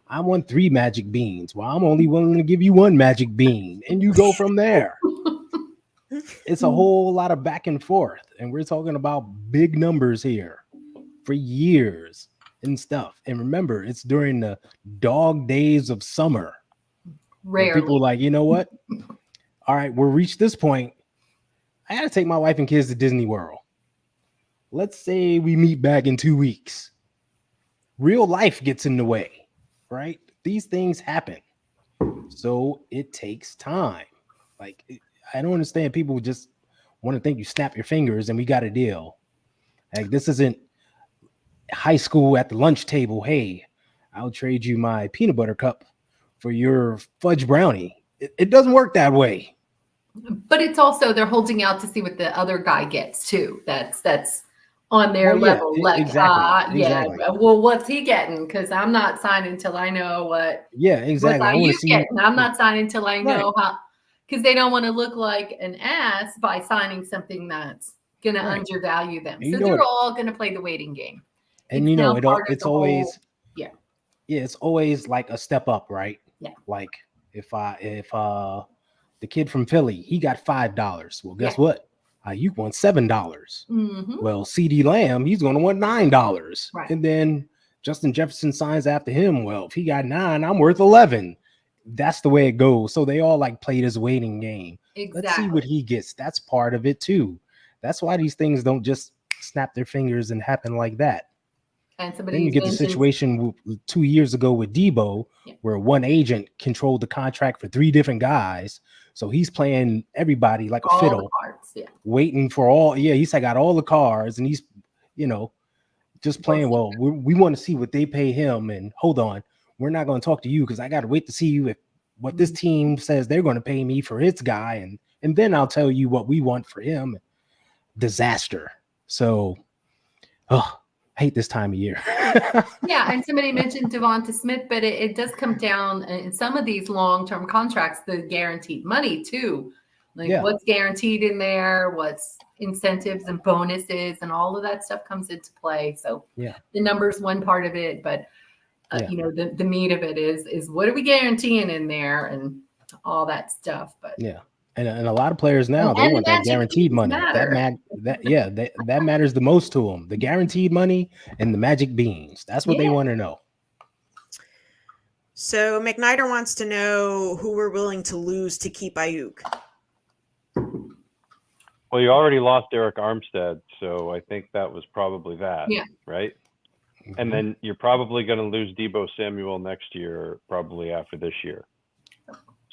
S3: I want 3 magic beans. Well, I'm only willing to give you 1 magic bean, and you go from there. It's a whole lot of back and forth, and we're talking about big numbers here for years and stuff. And remember, it's during the dog days of summer. Where people
S4: Rarely.
S3: are like, you know what? All right, we'll reach this point. I got to take my wife and kids to Disney World. Let's say we meet back in 2 weeks. Real life gets in the way, right? These things happen. So it takes time. Like, I don't understand. People just want to think you snap your fingers and we got a deal. Like, this isn't high school at the lunch table. Hey, I'll trade you my peanut butter cup for your fudge brownie. It doesn't work that way.
S4: But it's also they're holding out to see what the other guy gets too. That's on their level. Like,
S3: exactly.
S4: well, what's he getting? Because I'm not signing until I know what.
S3: Yeah, exactly.
S4: I want to see. I'm not signing until I know
S3: Right.
S4: how. Because they don't want to look like an ass by signing something that's going to undervalue them. So they're all going to play the waiting game.
S3: And it's always it's always like a step up, right?
S4: Yeah.
S3: Like if the kid from Philly, he got $5. Well, guess what? You want $7.
S4: Mm-hmm.
S3: Well, CD Lamb, he's going to want $9.
S4: Right.
S3: And then Justin Jefferson signs after him. Well, if he got 9, I'm worth 11. That's the way it goes. So they all like play this waiting game.
S4: Exactly.
S3: Let's see what he gets. That's part of it too. That's why these things don't just snap their fingers and happen like that.
S4: And
S3: then you get the situation 2 years ago with Debo, where one agent controlled the contract for 3 different guys. So he's playing everybody like a fiddle, waiting for all. Yeah, he's got all the cards, and he's, just playing. Well, we want to see what they pay him, and hold on, we're not going to talk to you because I got to wait to see you what this team says they're going to pay me for its guy, and then I'll tell you what we want for him. Disaster. So, I hate this time of year.
S4: Yeah, and somebody mentioned Devonta Smith, but it does come down in some of these long-term contracts, the guaranteed money too. Like what's guaranteed in there, what's incentives and bonuses, and all of that stuff comes into play. So the number's one part of it, but the meat of it is what are we guaranteeing in there and all that stuff. But
S3: And a lot of players now, they want that guaranteed money. That matters the most to them. The guaranteed money and the magic beans. That's what they want to know.
S2: So McNider wants to know who we're willing to lose to keep Ayuk.
S5: Well, you already lost Eric Armstead, so I think that was probably that, right? Mm-hmm. And then you're probably going to lose Deebo Samuel next year, probably after this year.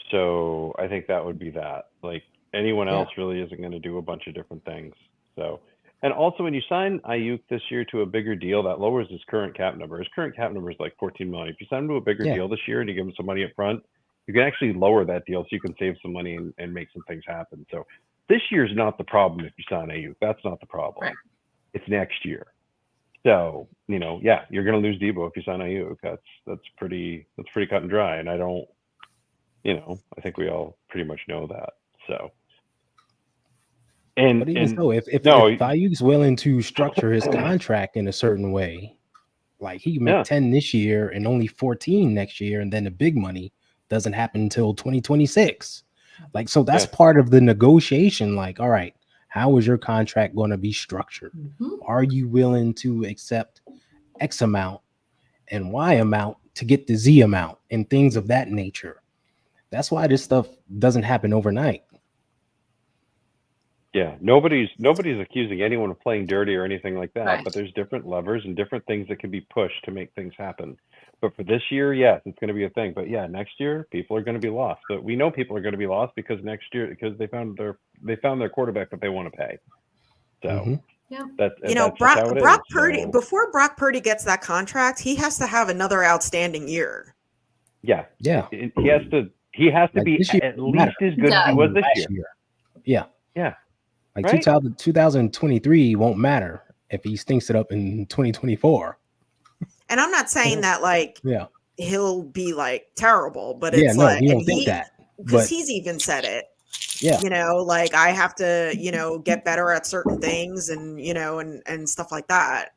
S5: So I think that would be that. Like anyone else really isn't going to do a bunch of different things. So And also, when you sign Ayuk this year to a bigger deal, that lowers his current cap number. His current cap number is like 14 million. If you sign him to a bigger
S3: Yeah.
S5: deal this year and you give him some money up front, you can actually lower that deal so you can save some money and make some things happen. So this year's not the problem if you sign Ayuk. That's not the problem.
S4: Right.
S5: It's next year. So, yeah, you're going to lose Debo if you sign Ayuk. That's pretty cut and dry. And I don't, I think we all pretty much know that. So.
S3: But even so, if Ayuk's willing to structure his contract in a certain way, like he can make 10 this year and only 14 next year, and then the big money doesn't happen until 2026. Like, so that's part of the negotiation. Like, all right, how is your contract going to be structured? Are you willing to accept X amount and Y amount to get the Z amount and things of that nature? That's why this stuff doesn't happen overnight.
S5: Yeah, nobody's accusing anyone of playing dirty or anything like that,
S4: Right.
S5: but there's different levers and different things that can be pushed to make things happen. But for this year, yes, it's going to be a thing. But yeah, next year people are going to be lost. But we know people are going to be lost because next year they found their quarterback that they want to pay. So that's
S2: Brock
S5: just how it is.
S2: Purdy,
S5: So,
S2: before Brock Purdy gets that contract, he has to have another outstanding year.
S5: yeah,
S3: Yeah.
S5: he has to
S3: Like,
S5: be
S3: this year
S5: at
S3: doesn't
S5: least
S3: matter.
S5: as good as he was this
S3: Last
S5: year.
S3: Yeah.
S5: Yeah.
S3: Like
S5: Right?
S3: 2023 won't matter if he stinks it up in 2024.
S2: And I'm not saying that like
S3: Yeah.
S2: he'll be like terrible, but
S3: Yeah,
S2: it's
S3: no,
S2: like,
S3: you don't
S2: and
S3: think that.
S2: because
S3: But
S2: he's even said it.
S3: yeah.
S2: Like I have to, get better at certain things and, and stuff like that.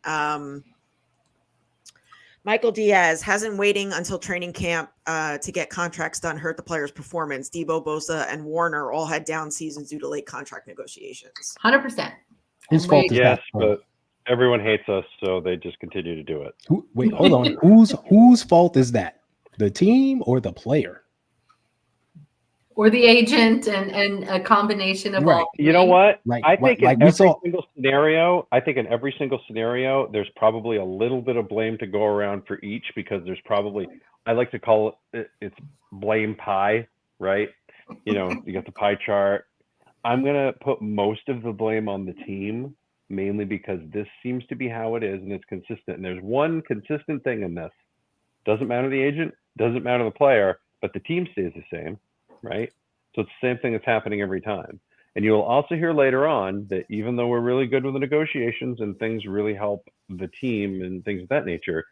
S2: Michael Diaz hasn't waiting until training camp to get contracts done hurt the player's performance. Debo, Bosa, and Warner all had down seasons due to late contract negotiations.
S4: 100%.
S3: Whose fault is
S5: Yes,
S3: that?
S5: but everyone hates us, so they just continue to do it.
S3: Wait, hold on. Whose fault is that? The team or the player?
S4: Or the agent and a combination of
S3: Right.
S4: all.
S5: You know what?
S3: Like-
S5: I think
S3: like
S5: in
S3: we
S5: every
S3: saw-
S5: single scenario, there's probably a little bit of blame to go around for each because there's probably, I like to call it's blame pie, right? You got the pie chart. I'm going to put most of the blame on the team, mainly because this seems to be how it is and it's consistent. And there's one consistent thing in this. Doesn't matter the agent, doesn't matter the player, but the team stays the same, right? So it's the same thing that's happening every time. And you'll also hear later on that even though we're really good with the negotiations and things really help the team and things of that nature,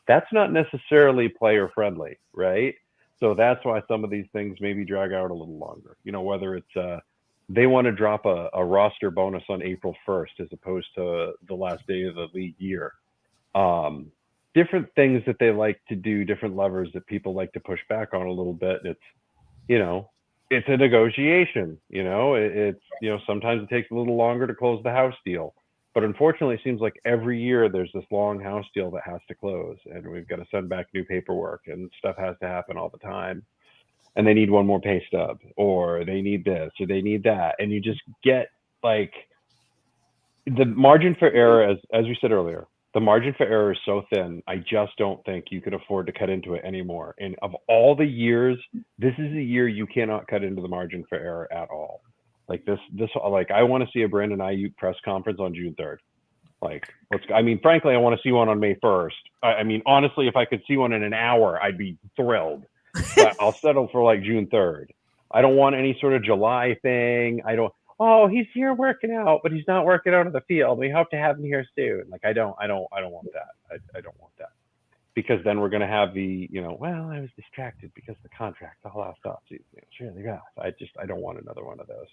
S5: that's not necessarily player friendly, right? So that's why some of these things maybe drag out a little longer. Whether it's they want to drop a roster bonus on April 1st as opposed to the last day of the league year. Different things that they like to do, different levers that people like to push back on a little bit. It's a negotiation. Sometimes it takes a little longer to close the house deal, but unfortunately, it seems like every year there's this long house deal that has to close, and we've got to send back new paperwork, and stuff has to happen all the time. And they need one more pay stub, or they need this, or they need that, and you just get like the margin for error, as we said earlier. The margin for error is so thin. I just don't think you could afford to cut into it anymore. And of all the years, this is a year you cannot cut into the margin for error at all. Like this, I want to see a Brandon Ayuk press conference on June 3rd. Frankly, I want to see one on May 1st. Honestly, if I could see one in an hour, I'd be thrilled. But I'll settle for like June 3rd. I don't want any sort of July thing. Oh, he's here working out, but he's not working out on the field. We hope to have him here soon. Like, I don't want that. I don't want that, because then we're going to have the, well, I was distracted because the contract all last offseason. Sure, yeah. I don't want another one of those.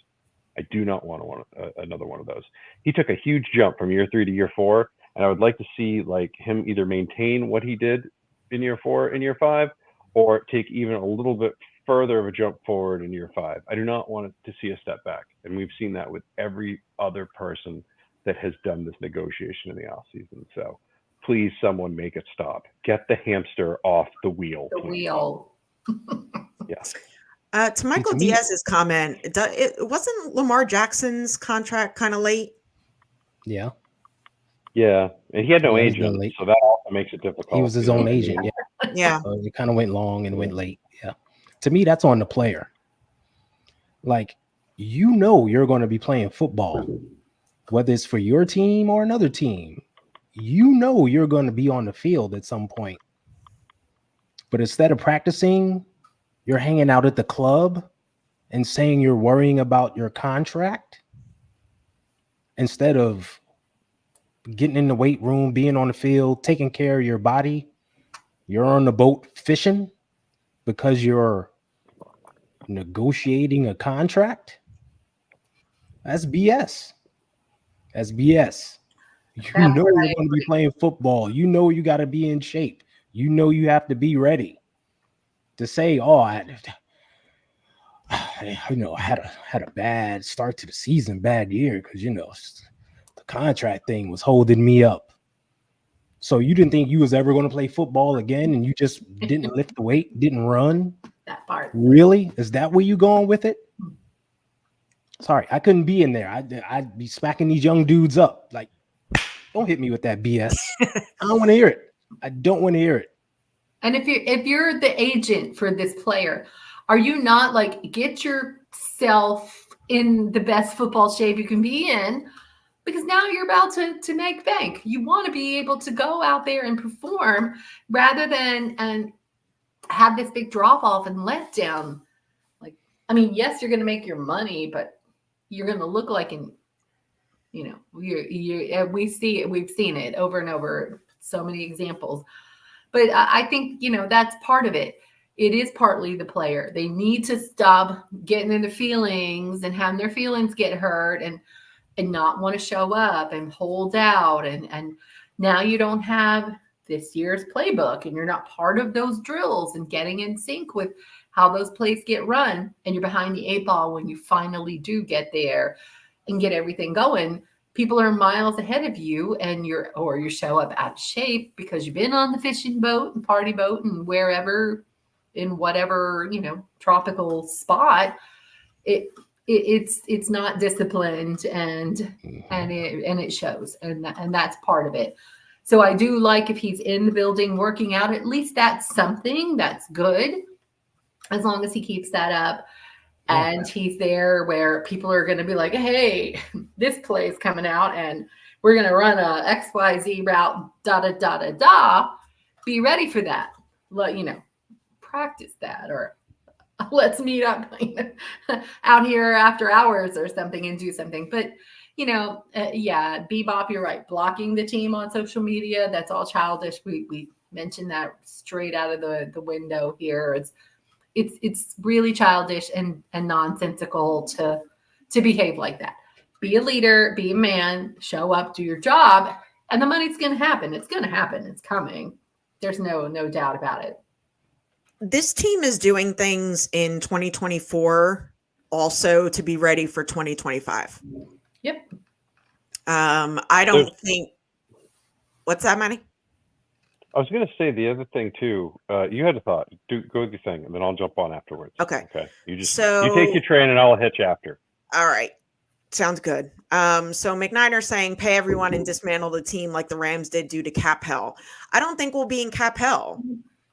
S5: I do not want another one of those. He took a huge jump from year 3 to year 4, and I would like to see like him either maintain what he did in year 4 and year 5, or take even a little bit further of a jump forward in year 5. I do not want to see a step back. And we've seen that with every other person that has done this negotiation in the offseason. So please, someone make it stop. Get the hamster off the wheel.
S4: The wheel.
S5: Yeah.
S2: To Michael
S3: To me-
S2: Diaz's comment, it wasn't Lamar Jackson's contract kind of late?
S3: Yeah.
S5: Yeah. And he had no
S3: Yeah, he's done
S5: agent.
S3: late.
S5: So that also makes it difficult.
S3: He was his own agent. Yeah.
S2: Yeah.
S3: So it kind of went long and went late. Yeah. To me, that's on the player. Like, you're going to be playing football whether it's for your team or another team, you know you're going to be on the field at some point. But instead of practicing, you're hanging out at the club and saying you're worrying about your contract instead of getting in the weight room, being on the field, taking care of your body. You're on the boat fishing because you're negotiating a contract. That's BS. That's BS. You
S4: That's
S3: know
S4: what
S3: you're
S4: I
S3: going to be playing football. You know you got to be in shape. You know you have to be ready. To say, oh, I had a bad start to the season, bad year, because the contract thing was holding me up. So you didn't think you was ever going to play football again, and you just didn't lift the weight, didn't run?
S4: That part.
S3: Really? Is that where you going with it? Sorry, I couldn't be in there. I'd be smacking these young dudes up. Like, don't hit me with that BS. I don't want to hear it. I don't want to hear it.
S4: And if you're the agent for this player, are you not like, get yourself in the best football shape you can be in? Because now you're about to make bank. You want to be able to go out there and perform rather than and have this big drop off and let down. Like, I mean, yes, you're going to make your money, but you're going to look like we've seen it over and over, so many examples. But I think, that's part of it. It is partly the player. They need to stop getting into feelings and having their feelings get hurt and not want to show up and hold out. And now you don't have this year's playbook and you're not part of those drills and getting in sync with how those plays get run. And you're behind the 8 ball when you finally do get there and get everything going. People are miles ahead of you and you show up out of shape because you've been on the fishing boat and party boat and wherever in whatever, tropical spot. It's not disciplined and it shows. And that's part of it. So I do like if he's in the building working out, at least that's something that's good as long as he keeps that up. And he's there where people are going to be like, hey, this play is coming out and we're going to run a XYZ route, Be ready for that. Practice that, or let's meet up out here after hours or something and do something. But, Bebop, you're right. Blocking the team on social media, that's all childish. We mentioned that straight out of the window here. It's really childish and nonsensical to behave like that. Be a leader, be a man, show up, do your job, and the money's going to happen. It's going to happen. It's coming. There's no doubt about it.
S2: This team is doing things in 2024 also to be ready for 2025.
S4: Yep.
S2: I don't think. What's that, Manny?
S5: I was going to say the other thing too. You had a thought. Go with your thing, and then I'll jump on afterwards.
S2: Okay.
S5: Okay. You take your train, and I'll hit you after.
S2: All right. Sounds good. So McNiner saying pay everyone and dismantle the team like the Rams did due to cap hell. I don't think we'll be in cap hell.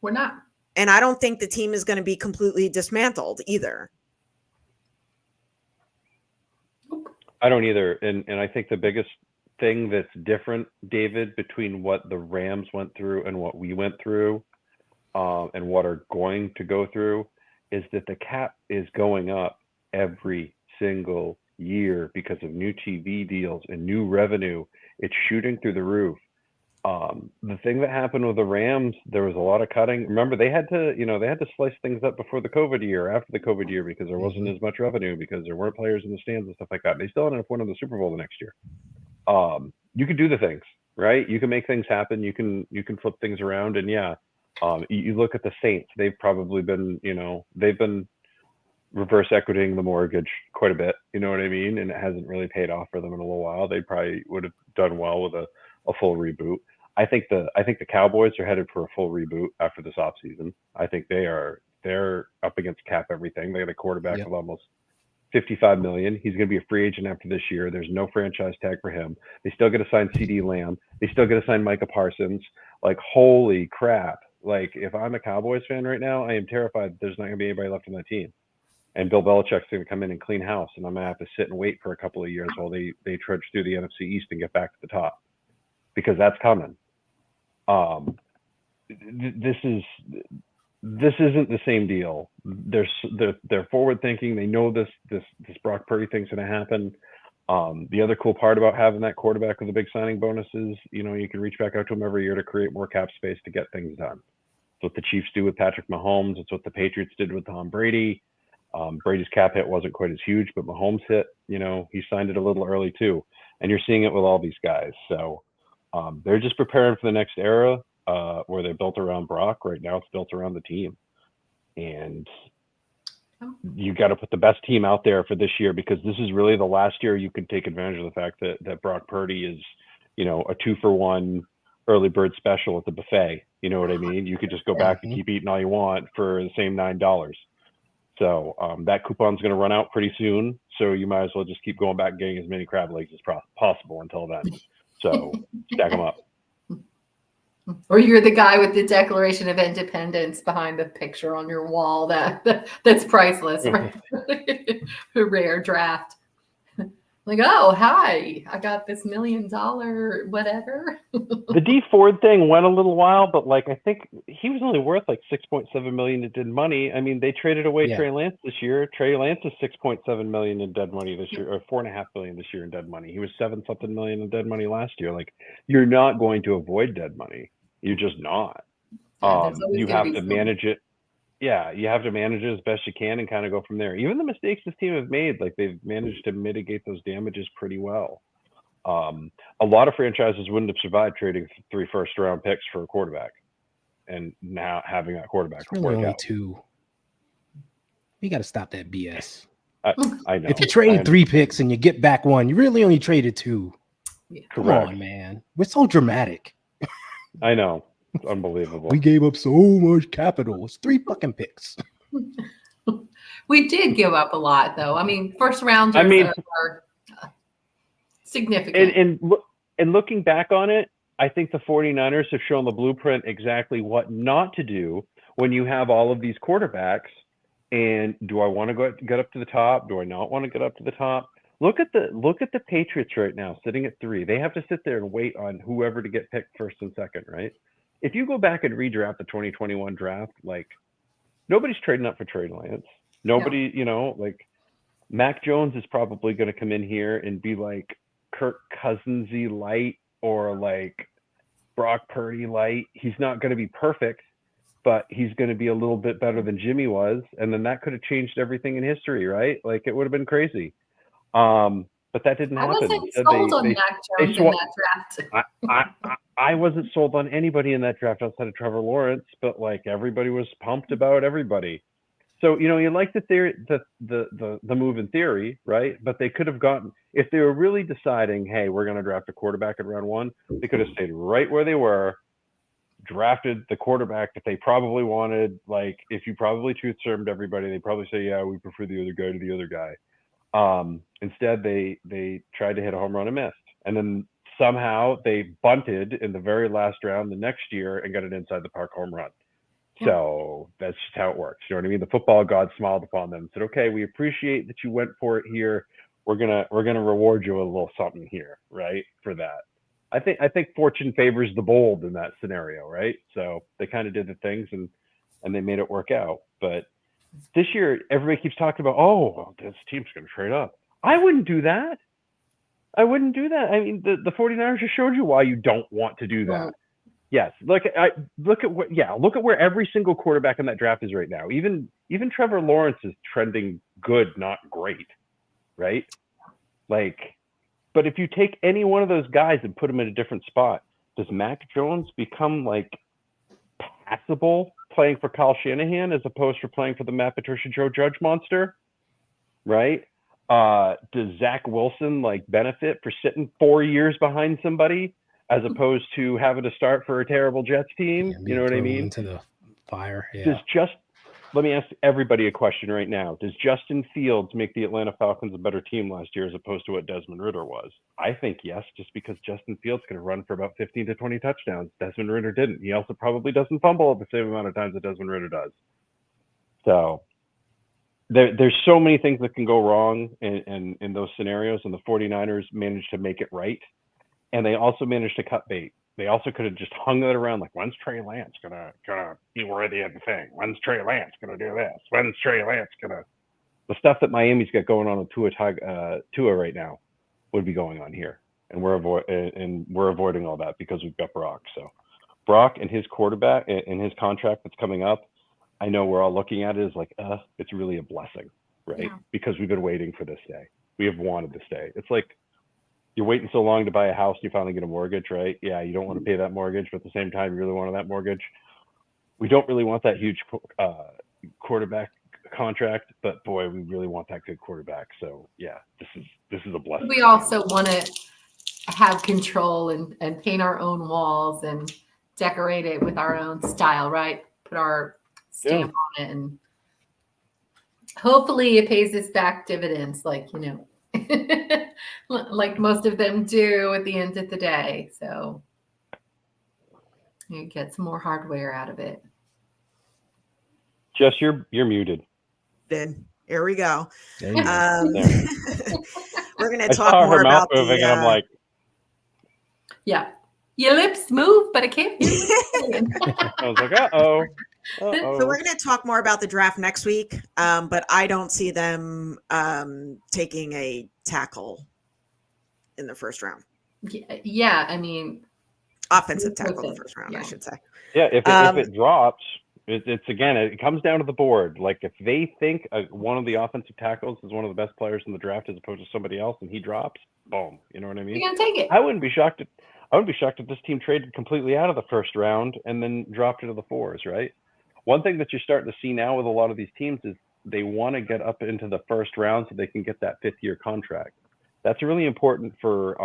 S4: We're not.
S2: And I don't think the team is going to be completely dismantled either.
S5: I don't either. And I think the biggest thing that's different, David, between what the Rams went through and what we went through and what are going to go through is that the cap is going up every single year because of new TV deals and new revenue. It's shooting through the roof. The thing that happened with the Rams, there was a lot of cutting. Remember, they had to slice things up before the COVID year, after the COVID year, because there wasn't as much revenue, because there weren't players in the stands and stuff like that. They still ended up winning the Super Bowl the next year. You can do the things, right? You can make things happen. You can flip things around. And you look at the Saints, they've probably been, they've been reverse equitying the mortgage quite a bit. You know what I mean? And it hasn't really paid off for them in a little while. They probably would have done well with a full reboot. I think the Cowboys are headed for a full reboot after this offseason. I think they're up against cap everything. They got a quarterback of almost $55 million. He's going to be a free agent after this year. There's no franchise tag for him. They still get to sign CeeDee Lamb. They still get to sign Micah Parsons. Like, holy crap. Like, if I'm a Cowboys fan right now, I am terrified that there's not going to be anybody left on that team. and Bill Belichick's going to come in and clean house, and I'm going to have to sit and wait for a couple of years while they trudge through the NFC East and get back to the top, because that's coming. This isn't the same deal. They're forward thinking. They know this Brock Purdy thing's going to happen. The other cool part about having that quarterback with the big signing bonus is, you can reach back out to him every year to create more cap space to get things done. It's what the Chiefs do with Patrick Mahomes. It's what the Patriots did with Tom Brady. Brady's cap hit wasn't quite as huge, but Mahomes hit, he signed it a little early too. And you're seeing it with all these guys. So they're just preparing for the next era where they're built around Brock. Right now it's built around the team. And you got to put the best team out there for this year, because this is really the last year you can take advantage of the fact that Brock Purdy is, a 2-for-1 early bird special at the buffet. You know what I mean? You could just go back and keep eating all you want for the same $9. So that coupon's going to run out pretty soon. So you might as well just keep going back and getting as many crab legs as possible until then. So stack them up.
S4: Or you're the guy with the Declaration of Independence behind the picture on your wall that's priceless. Right? A rare draft. Like, oh, hi, I got this $1 million whatever.
S5: The D Ford thing went a little while, but I think he was only worth $6.7 million in dead money. I mean, they traded away Trey Lance this year. Trey Lance is $6.7 million in dead money this year, or $4.5 million this year in dead money. He was $7-something million in dead money last year. You're not going to avoid dead money. You're just not. You have to manage it. Yeah, you have to manage it as best you can and kind of go from there. Even the mistakes this team have made, they've managed to mitigate those damages pretty well. A lot of franchises wouldn't have survived trading 3 first-round picks for a quarterback, and now having that quarterback
S3: it's really only 2. You got to stop that BS.
S5: I know.
S3: If you trade 3 picks and you get back 1, you really only traded 2. Come
S5: Correct.
S3: on, man. We're so dramatic.
S5: I know. It's unbelievable.
S3: We gave up so much capital. It's 3 fucking picks.
S4: We did give up a lot, though. I mean, first rounders are significant.
S5: And looking back on it, I think the 49ers have shown the blueprint exactly what not to do when you have all of these quarterbacks. And do I want to get up to the top? Do I not want to get up to the top? Look at the Patriots right now, sitting at 3. They have to sit there and wait on whoever to get picked first and second, right? If you go back and redraft the 2021 draft, nobody's trading up for Trey Lance. Nobody, Mac Jones is probably going to come in here and be Kirk Cousins-y light, or Brock Purdy light. He's not going to be perfect, but he's going to be a little bit better than Jimmy was. And then that could have changed everything in history, right? It would have been crazy. But that didn't happen.
S4: I wasn't sold on Mac Jones in that draft.
S5: I wasn't sold on anybody in that draft outside of Trevor Lawrence, but everybody was pumped about everybody. So, you like the theory, the move in theory, right? But they could have gotten, if they were really deciding, hey, we're going to draft a quarterback in round 1, they could have stayed right where they were, drafted the quarterback that they probably wanted. If you probably truth-served everybody, they probably say, yeah, we prefer the other guy to the other guy. Instead, they tried to hit a home run and missed. And then somehow they bunted in the very last round the next year and got an inside the park home run. So that's just how it works. You know what I mean? The football god smiled upon them and said, okay, we appreciate that you went for it here. We're gonna reward you a little something here, right? For that. I think fortune favors the bold in that scenario, right? So they kind of did the things and they made it work out. But this year, everybody keeps talking about, oh, this team's going to trade up. I wouldn't do that. I mean, the 49ers just showed you why you don't want to do that.
S4: Right.
S5: Yes. Look at where every single quarterback in that draft is right now. Even Trevor Lawrence is trending good, not great. Right? But if you take any one of those guys and put them in a different spot, does Mac Jones become passable playing for Kyle Shanahan as opposed to playing for the Matt Patricia Joe Judge monster? Right? Does Zach Wilson benefit for sitting 4 years behind somebody as opposed to having to start for a terrible Jets team?
S3: Yeah,
S5: you know what I mean?
S3: Into the fire. Yeah.
S5: Let me ask everybody a question right now. Does Justin Fields make the Atlanta Falcons a better team last year as opposed to what Desmond Ridder was? I think yes, just because Justin Fields can run for about 15 to 20 touchdowns. Desmond Ridder didn't. He also probably doesn't fumble at the same amount of times that Desmond Ridder does. So there's so many things that can go wrong in those scenarios, and the 49ers managed to make it right. And they also managed to cut bait. They also could have just hung it around like, when's Trey Lance gonna be worthy of the thing? When's Trey Lance gonna do this? When's Trey Lance gonna? The stuff that Miami's got going on with Tua right now would be going on here, and we're avoiding all that because we've got Brock. So Brock and his quarterback and his contract that's coming up, I know we're all looking at it as like, it's really a blessing, right?
S4: Yeah.
S5: Because we've been waiting for this day. We have wanted this day. It's like you're waiting so long to buy a house, and you finally get a mortgage, right? Yeah, you don't want to pay that mortgage, but at the same time, you really wanted that mortgage. We don't really want that huge quarterback contract, but boy, we really want that good quarterback. So yeah, this is a blessing.
S4: We also want to have control and paint our own walls and decorate it with our own style, right? Put our stamp on it, and hopefully it pays us back dividends, like, like most of them do at the end of the day. So you get some more hardware out of it.
S5: Jess, you're muted.
S2: Here we go.
S3: There you go.
S2: We're going to
S5: I
S2: talk
S5: saw
S2: more
S5: her mouth
S2: about
S5: moving, and I'm like,
S4: Yeah. Your lips move, but I can't hear you.
S5: I was like, uh-oh.
S2: So we're going to talk more about the draft next week, but I don't see them taking a tackle in the first round.
S4: Yeah, I mean,
S2: Offensive tackle in the first round, I should say.
S5: Yeah, if it drops, it's again, it comes down to the board. Like if they think one of the offensive tackles is one of the best players in the draft as opposed to somebody else, and he drops, boom. You know what I mean?
S4: you're gonna take it.
S5: I wouldn't be shocked if this team traded completely out of the first round and then dropped into the fours, right? One thing that you're starting to see now with a lot of these teams is they want to get up into the first round so they can get that 5th-year contract. That's really important for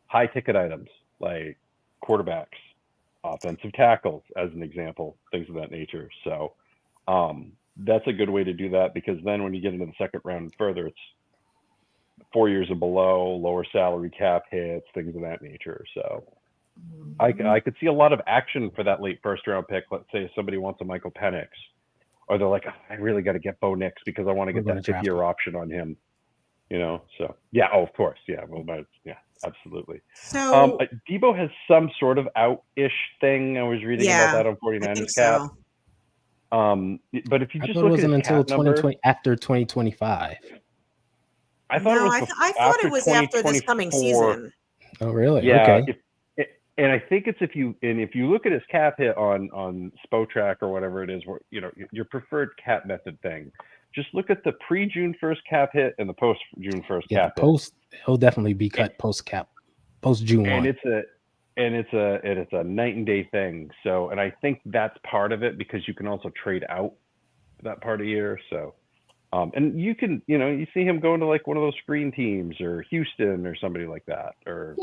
S5: high ticket items like quarterbacks, offensive tackles, as an example, things of that nature. So that's a good way to do that, because then when you get into the second round and further, it's 4 years or below, lower salary cap hits, things of that nature. So I could see a lot of action for that late first round pick. Let's say somebody wants a Michael Penix, or they're like, I really got to get Bo Nix because I want to get that 5th-year option on him. So yeah, of course, yeah, well, but yeah, absolutely.
S2: So
S5: Debo has some sort of out-ish thing. I was reading about that on 49ers cap.
S2: So.
S5: But if you just
S3: it
S5: look
S3: wasn't
S5: at his
S3: until
S5: cap number,
S3: 2020, after 2025.
S5: I thought it was
S2: after this coming season.
S3: Oh, really?
S5: Yeah.
S3: Okay.
S5: And I think it's if you look at his cap hit on Spotrac or whatever it is, where your preferred cap method thing, just look at the pre-June 1st cap hit and the post-June 1st cap hit.
S3: He'll definitely be cut post June 1.
S5: And it's a night and day thing. So, and I think that's part of it, because you can also trade out that part of the year. So, and you can, you see him going to like one of those screen teams or Houston or somebody like that, or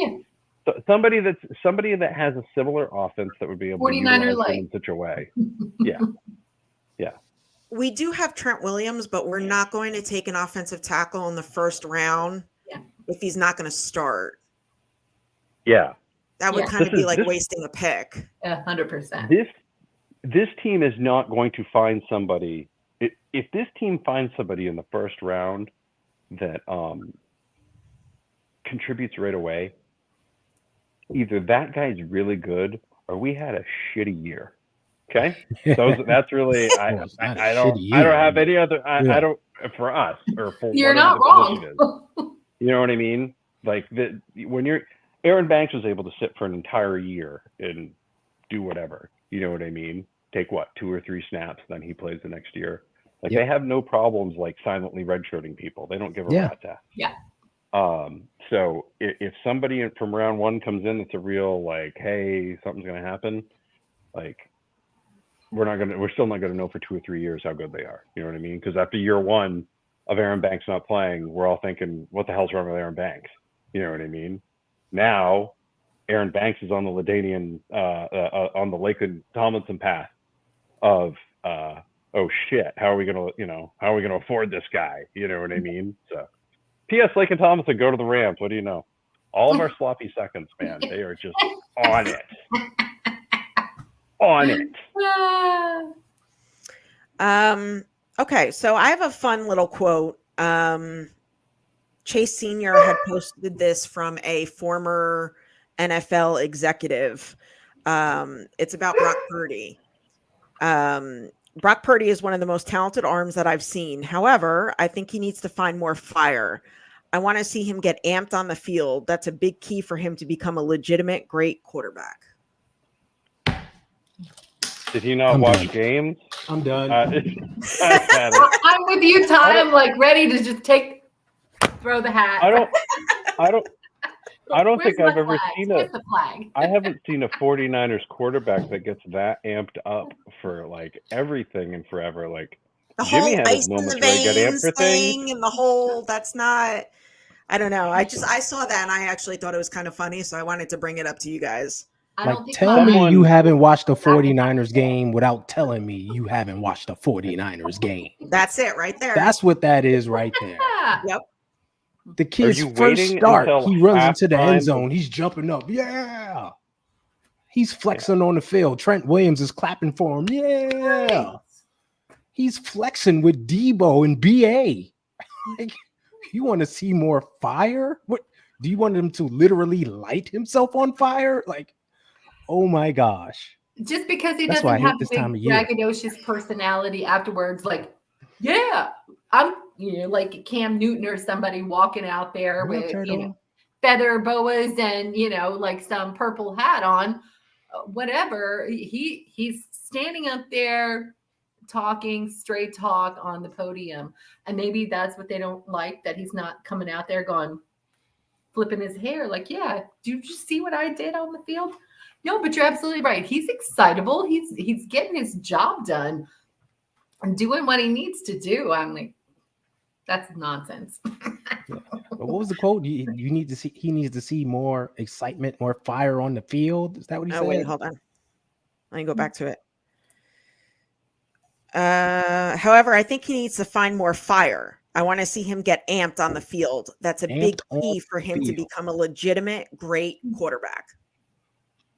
S5: somebody that has a similar offense that would be able to utilize him in such a way. Yeah. Yeah.
S2: We do have Trent Williams, but we're not going to take an offensive tackle in the first round if he's not going to start.
S5: Yeah.
S2: That would kind of be like wasting a pick.
S4: 100%.
S5: This team is not going to find somebody. If this team finds somebody in the first round that contributes right away, either that guy's really good or we had a shitty year. Okay, that's really I don't have any other. I don't, for us or for
S4: you're not wrong.
S5: You know what I mean? Like when Aaron Banks was able to sit for an entire year and do whatever. You know what I mean? Take 2 or 3 snaps, then he plays the next year. Like they have no problems like silently redshirting people. They don't give a rat's ass.
S4: Yeah.
S5: So if somebody from round 1 comes in that's a real like, hey, something's gonna happen, like we're still not gonna know for 2 or 3 years how good they are. You know what I mean? Because after year 1 of Aaron Banks not playing, we're all thinking, what the hell's wrong with Aaron Banks? You know what I mean? Now Aaron Banks is on the LaDainian on the Lakeland Tomlinson path of oh shit, how are we gonna afford this guy? You know what I mean? So P.S. Lakeland Tomlinson, go to the Rams. What do you know? All of our sloppy seconds, man, they are just on it. On it.
S2: Okay, so I have a fun little quote. Chase Sr. had posted this from a former NFL executive. It's about Brock Purdy. Brock Purdy is one of the most talented arms that I've seen. However, I think he needs to find more fire. I want to see him get amped on the field. That's a big key for him to become a legitimate, great quarterback.
S5: Did he not
S3: I'm
S5: watch
S3: done.
S5: games?
S3: I'm done.
S5: I had it.
S4: I'm with you, Ty. I'm like ready to just throw the hat.
S5: I don't
S4: Where's
S5: think
S4: my
S5: I've ever
S4: flag?
S5: seen
S4: Where's the flag?
S5: I haven't seen a 49ers quarterback that gets that amped up for like everything and forever. Like
S2: The
S5: Jimmy
S2: whole
S5: had his
S2: ice in the
S5: moments where he got amped
S2: veins
S5: for things.
S2: thing and the whole, that's not, I don't know. I saw that and I actually thought it was kind of funny. So I wanted to bring it up to you guys.
S4: I
S3: Like,
S4: don't think
S3: tell me you
S5: Someone-
S3: haven't watched a 49ers game without telling me you haven't watched a 49ers game.
S2: That's it right there.
S3: That's what that is right there.
S4: Yeah.
S3: The kid's
S5: you
S3: first
S5: waiting
S3: start,
S5: until
S3: he runs into the end
S5: halftime?
S3: zone. He's jumping up. Yeah. He's flexing on the field. Trent Williams is clapping for him. Yeah. He's flexing with Debo and BA. Like, you want to see more fire? What do you want him to literally light himself on fire? Like, oh my gosh.
S4: Just because he
S3: That's why I
S4: doesn't
S3: hate
S4: have a
S3: this
S4: big
S3: time of year.
S4: braggadocious personality afterwards, like, yeah, I'm, like Cam Newton or somebody walking out there
S3: What up,
S4: with,
S3: Turtle?
S4: feather boas and, like some purple hat on, whatever. He's standing up there talking straight talk on the podium. And maybe that's what they don't like, that he's not coming out there going, flipping his hair. Like, yeah, do you just see what I did on the field? No, but you're absolutely right. He's excitable. He's getting his job done and doing what he needs to do. I'm like, that's nonsense.
S3: But what was the quote? You need to see. He needs to see more excitement, more fire on the field. Is that what he
S2: Oh,
S3: said?
S2: wait, hold on. Let me go back to it. However, I think he needs to find more fire. I want to see him get amped on the field. That's a big
S3: Amped on
S2: key for him to
S3: field.
S2: become a legitimate, great quarterback.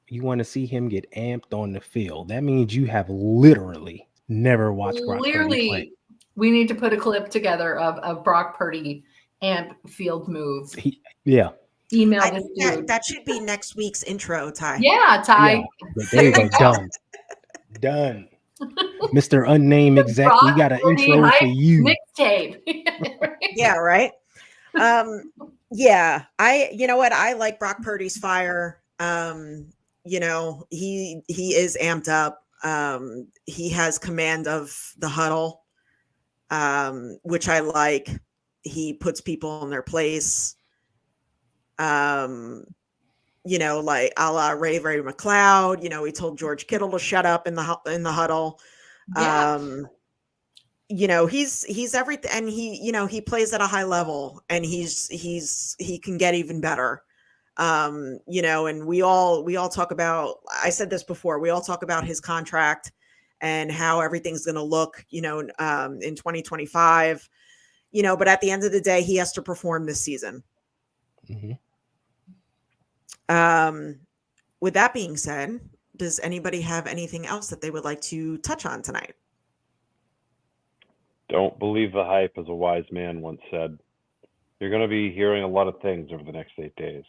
S3: You want to see him get amped on the field. That means you have literally never watched Brock Purdy play.
S4: Clearly, we need to put a clip together of Brock Purdy amp field moves.
S3: Yeah.
S4: Email
S2: I
S4: this
S2: think that,
S4: dude.
S2: that should be next week's intro, Ty.
S4: Yeah, Ty.
S3: Yeah. But there you go. Done. Done. Mr. Unnamed Exec, we got an
S4: Brock Purdy
S3: intro for
S4: hype
S3: you.
S4: Mixtape.
S2: Yeah, right. Yeah, you know what? I like Brock Purdy's fire. He is amped up. He has command of the huddle, which I like. He puts people in their place. Like a la Ray McLeod. He told George Kittle to shut up in the huddle.
S4: Yeah.
S2: He's everything, and he plays at a high level, and he can get even better. And we all talk about, I said this before, we all talk about his contract and how everything's going to look, in 2025, but at the end of the day, he has to perform this season.
S3: Mm-hmm.
S2: With that being said, does anybody have anything else that they would like to touch on tonight?
S5: Don't believe the hype, as a wise man once said. You're going to be hearing a lot of things over the next 8 days.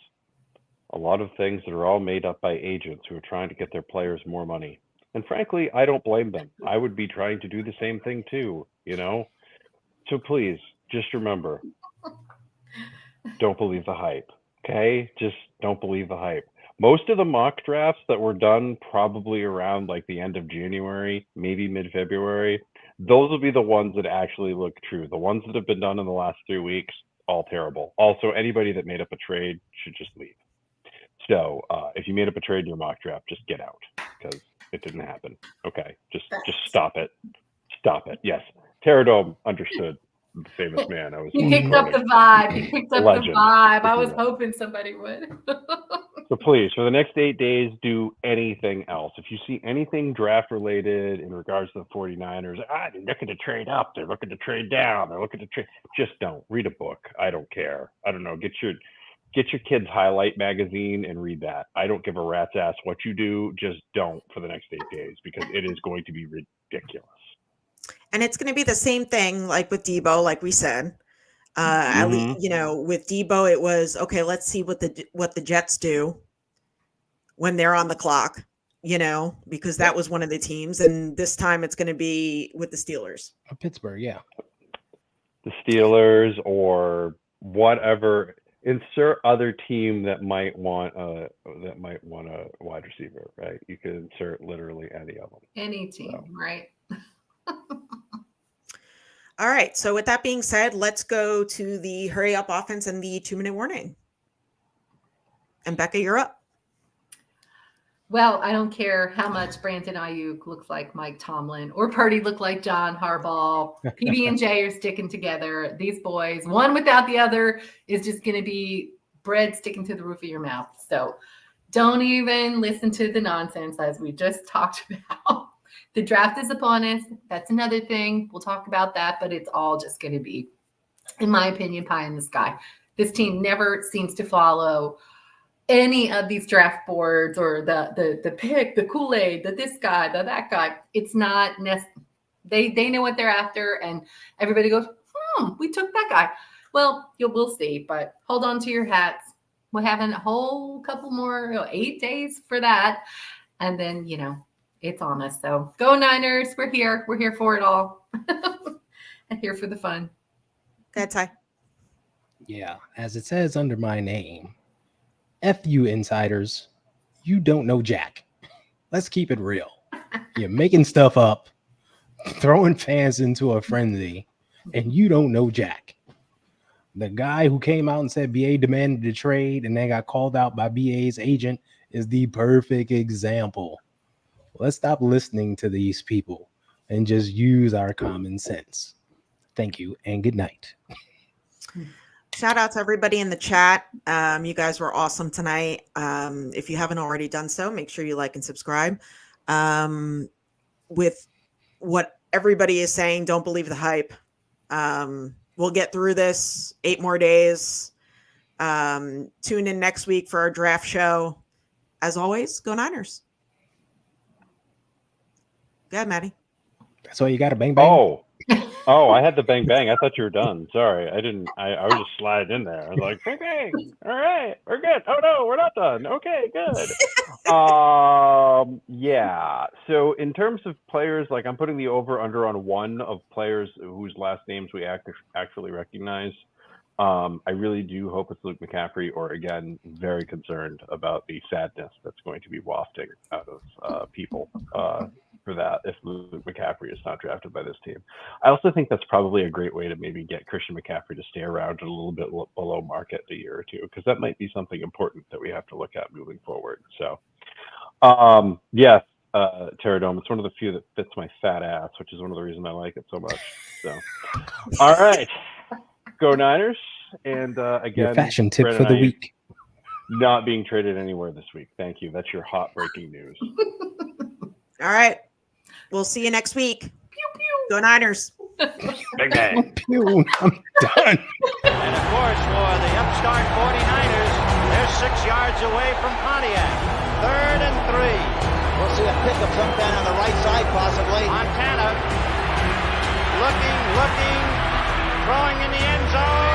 S5: A lot of things that are all made up by agents who are trying to get their players more money. And frankly, I don't blame them. I would be trying to do the same thing too, So please, just remember, don't believe the hype, okay? Just don't believe the hype. Most of the mock drafts that were done probably around like the end of January, maybe mid-February, those will be the ones that actually look true. The ones that have been done in the last 3 weeks, all terrible. Also, anybody that made up a trade should just leave. So if you made up a trade in your mock draft, just get out because it didn't happen. Okay, just stop it. Stop it. Yes, Terradome understood. The famous man.
S4: He picked up the vibe. He picked up
S5: Legend.
S4: the vibe. I was
S5: Yeah.
S4: hoping somebody would.
S5: So please, for the next 8 days, do anything else. If you see anything draft related in regards to the 49ers, they're looking to trade up, they're looking to trade down, they're looking to trade. Just don't. Read a book. I don't care. I don't know. Get your kids' highlight magazine and read that. I don't give a rat's ass what you do. Just don't for the next 8 days because it is going to be ridiculous.
S2: And it's going to be the same thing like with Debo, like we said. At least, with Debo, it was okay. Let's see what the Jets do when they're on the clock, because that was one of the teams. And this time it's going to be with the Steelers.
S3: Pittsburgh, yeah.
S5: The Steelers or whatever. Insert other team that might want a wide receiver, right? You could insert literally any of them.
S4: Any team, right?
S2: All right. So with that being said, let's go to the hurry up offense and the 2-minute warning. And Becca, you're up.
S4: Well, I don't care how much Brandon Ayuk looks like Mike Tomlin or Purdy look like John Harbaugh. PB&J are sticking together. These boys, one without the other, is just going to be bread sticking to the roof of your mouth. So don't even listen to the nonsense as we just talked about. The draft is upon us. That's another thing. We'll talk about that, but it's all just going to be, in my opinion, pie in the sky. This team never seems to follow any of these draft boards or the pick, the Kool-Aid, this guy, that guy. It's not they know what they're after, and everybody goes, we took that guy. Well, we'll see, but hold on to your hats. We're having a whole couple more, 8 days for that, and then it's on us. So go Niners. We're here. We're here for it all. And here for the fun.
S2: Go ahead, Ty.
S3: Yeah, as it says under my name, F you insiders, you don't know jack. Let's keep it real. You're making stuff up, throwing fans into a frenzy, and you don't know jack. The guy who came out and said BA demanded a trade and then got called out by BA's agent is the perfect example. Let's stop listening to these people and just use our common sense. Thank you and good night.
S2: Shout out to everybody in the chat. You guys were awesome tonight. If you haven't already done so, make sure you like and subscribe. With what everybody is saying, don't believe the hype. We'll get through this 8 more days. Tune in next week for our draft show. As always, go Niners. Go ahead, Maddie.
S3: So you got a bang bang?
S5: Oh, I had the bang bang. I thought you were done. Sorry, I didn't. I was just sliding in there. I was like, bang bang. All right, we're good. Oh no, we're not done. Okay, good. Yeah. So in terms of players, like I'm putting the over under on one of players whose last names we actually recognize. I really do hope it's Luke McCaffrey, or again, very concerned about the sadness that's going to be wafting out of people for that if Luke McCaffrey is not drafted by this team. I also think that's probably a great way to maybe get Christian McCaffrey to stay around a little bit below market a year or two, because that might be something important that we have to look at moving forward. So, yes, Terradome, it's one of the few that fits my fat ass, which is one of the reasons I like it so much. So, all right. Go Niners. And again,
S3: your fashion tip for the week.
S5: Not being traded anywhere this week. Thank you. That's your hot breaking news.
S2: All right. We'll see you next week. Pew, pew. Go Niners.
S5: Bang, bang.
S3: Pew, I'm done.
S6: And of course, for the upstart 49ers, they're 6 yards away from Pontiac. 3rd and 3.
S7: We'll see a pickup sometime on the right side, possibly.
S6: Montana looking, throwing in the end zone.